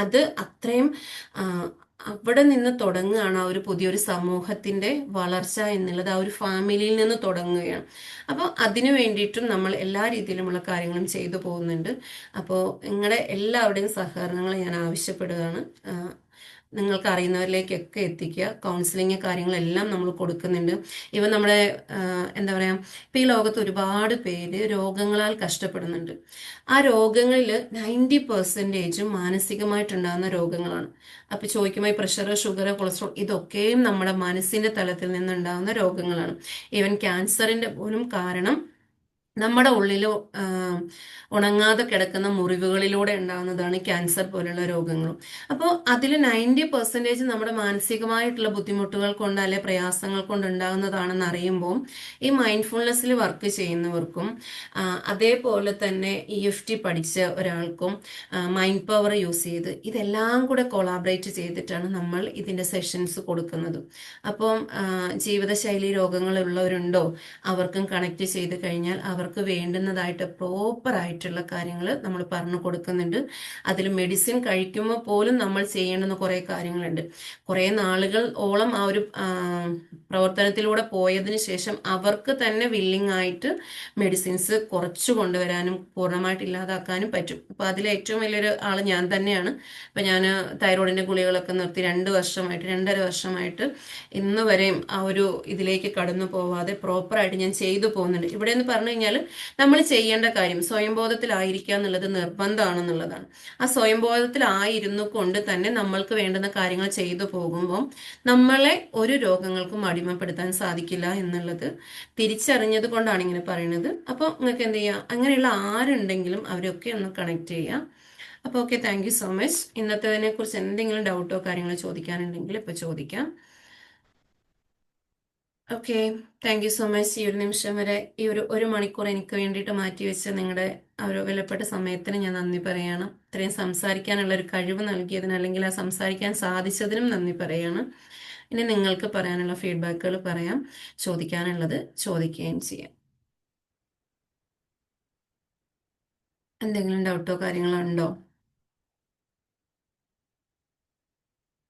അത് അത്രയും അവിടെ നിന്ന് തുടങ്ങുകയാണ് ആ ഒരു പുതിയൊരു സമൂഹത്തിന്റെ വളർച്ച എന്നുള്ളത്, ആ ഒരു ഫാമിലിയിൽ നിന്ന് തുടങ്ങുകയാണ്. അപ്പോൾ അതിനു വേണ്ടിയിട്ടും നമ്മൾ എല്ലാ രീതിയിലുമുള്ള കാര്യങ്ങളും ചെയ്തു പോകുന്നുണ്ട്. അപ്പോൾ നിങ്ങളുടെ എല്ലാവരുടെയും സഹകരണങ്ങൾ ഞാൻ ആവശ്യപ്പെടുകയാണ്. നിങ്ങൾക്ക് അറിയുന്നവരിലേക്കൊക്കെ എത്തിക്കുക. കൗൺസിലിംഗ് കാര്യങ്ങളെല്ലാം നമ്മൾ കൊടുക്കുന്നുണ്ട്. ഇവ നമ്മുടെ എന്താ പറയാ, ഇപ്പം ഈ ലോകത്ത് ഒരുപാട് പേര് രോഗങ്ങളാൽ കഷ്ടപ്പെടുന്നുണ്ട്. ആ രോഗങ്ങളിൽ 90% മാനസികമായിട്ടുണ്ടാകുന്ന രോഗങ്ങളാണ്. അപ്പൊ ചോദിക്കുമ്പോൾ പ്രഷർ, ഷുഗർ, കൊളസ്ട്രോൾ ഇതൊക്കെയും നമ്മുടെ മനസ്സിന്റെ തലത്തിൽ നിന്നുണ്ടാകുന്ന രോഗങ്ങളാണ്. ഈവൻ ക്യാൻസറിന്റെ പോലും കാരണം നമ്മുടെ ഉള്ളിൽ ഉണങ്ങാതെ കിടക്കുന്ന മുറിവുകളിലൂടെ ഉണ്ടാകുന്നതാണ് ക്യാൻസർ പോലുള്ള രോഗങ്ങളും. അപ്പോൾ അതിൽ 90% നമ്മുടെ മാനസികമായിട്ടുള്ള ബുദ്ധിമുട്ടുകൾ കൊണ്ട് അല്ലെ പ്രയാസങ്ങൾ കൊണ്ട് ഉണ്ടാകുന്നതാണെന്ന് അറിയുമ്പോൾ ഈ മൈൻഡ്ഫുൾനെസ്സിൽ വർക്ക് ചെയ്യുന്നവർക്കും അതേപോലെ തന്നെ EFT പഠിച്ച ഒരാൾക്കും മൈൻഡ് പവർ യൂസ് ചെയ്ത് ഇതെല്ലാം കൂടെ കൊളാബറേറ്റ് ചെയ്തിട്ടാണ് നമ്മൾ ഇതിന്റെ സെഷൻസ് കൊടുക്കുന്നത്. അപ്പം ജീവിതശൈലി രോഗങ്ങളുള്ളവരുണ്ടോ, അവർക്കും കണക്ട് ചെയ്ത് കഴിഞ്ഞാൽ അവർക്ക് വേണ്ടുന്നതായിട്ട് പ്രോപ്പർ ആയിട്ടുള്ള കാര്യങ്ങൾ നമ്മൾ പറഞ്ഞു കൊടുക്കുന്നുണ്ട്. അതിൽ മെഡിസിൻ കഴിക്കുമ്പോൾ പോലും നമ്മൾ ചെയ്യേണ്ടുന്ന കുറേ കാര്യങ്ങളുണ്ട്. കുറേ നാളുകൾ ഓളം ആ ഒരു പ്രവർത്തനത്തിലൂടെ പോയതിന് ശേഷം അവർക്ക് തന്നെ വില്ലിംഗ് ആയിട്ട് മെഡിസിൻസ് കുറച്ചു കൊണ്ടുവരാനും പൂർണ്ണമായിട്ട് ഇല്ലാതാക്കാനും പറ്റും. അപ്പൊ അതിൽ ഏറ്റവും വലിയൊരു ആള് ഞാൻ തന്നെയാണ്. അപ്പൊ ഞാൻ തൈറോയിഡിന്റെ ഗുളികളൊക്കെ നിർത്തി 2.5 വർഷമായിട്ട് ഇന്ന് വരെയും ആ ഒരു ഇതിലേക്ക് കടന്നു പോവാതെ പ്രോപ്പറായിട്ട് ഞാൻ ചെയ്തു പോകുന്നുണ്ട്. ഇവിടെ എന്ന് പറഞ്ഞു കഴിഞ്ഞാൽ കഴിഞ്ഞാൽ നമ്മൾ ചെയ്യേണ്ട കാര്യം സ്വയംബോധത്തിലായിരിക്കുക എന്നുള്ളത് നിർബന്ധമാണെന്നുള്ളതാണ്. ആ സ്വയംബോധത്തിലായിരുന്നു കൊണ്ട് തന്നെ നമ്മൾക്ക് വേണ്ടുന്ന കാര്യങ്ങൾ ചെയ്തു പോകുമ്പോൾ നമ്മളെ ഒരു രോഗങ്ങൾക്കും അടിമപ്പെടുത്താൻ സാധിക്കില്ല എന്നുള്ളത് തിരിച്ചറിഞ്ഞത് കൊണ്ടാണ് ഇങ്ങനെ പറയുന്നത്. അപ്പോൾ നിങ്ങൾക്ക് എന്ത് ചെയ്യാം, അങ്ങനെയുള്ള ആരുണ്ടെങ്കിലും അവരൊക്കെ ഒന്ന് കണക്ട് ചെയ്യാം. അപ്പോൾ okay, thank you so much. ഇന്നത്തതിനെ കുറിച്ച് എന്തെങ്കിലും ഡൗട്ടോ കാര്യങ്ങളോ ചോദിക്കാനുണ്ടെങ്കിൽ ഇപ്പോൾ ചോദിക്കാം. Okay, thank you so much. ഈ ഒരു നിമിഷം വരെ ഈ ഒരു മണിക്കൂർ എനിക്ക് വേണ്ടിയിട്ട് മാറ്റിവെച്ച നിങ്ങളുടെ ആ ഒരു വിലപ്പെട്ട സമയത്തിന് ഞാൻ നന്ദി പറയാണ്. ഇത്രയും സംസാരിക്കാനുള്ള ഒരു കഴിവ് നൽകിയതിന്, അല്ലെങ്കിൽ ആ സംസാരിക്കാൻ സാധിച്ചതിനും നന്ദി പറയാണ്. ഇനി നിങ്ങൾക്ക് പറയാനുള്ള ഫീഡ്ബാക്കുകൾ പറയാം, ചോദിക്കാനുള്ളത് ചോദിക്കുകയും ചെയ്യാം. എന്തെങ്കിലും ഡൗട്ടോ കാര്യങ്ങളോ ഉണ്ടോ?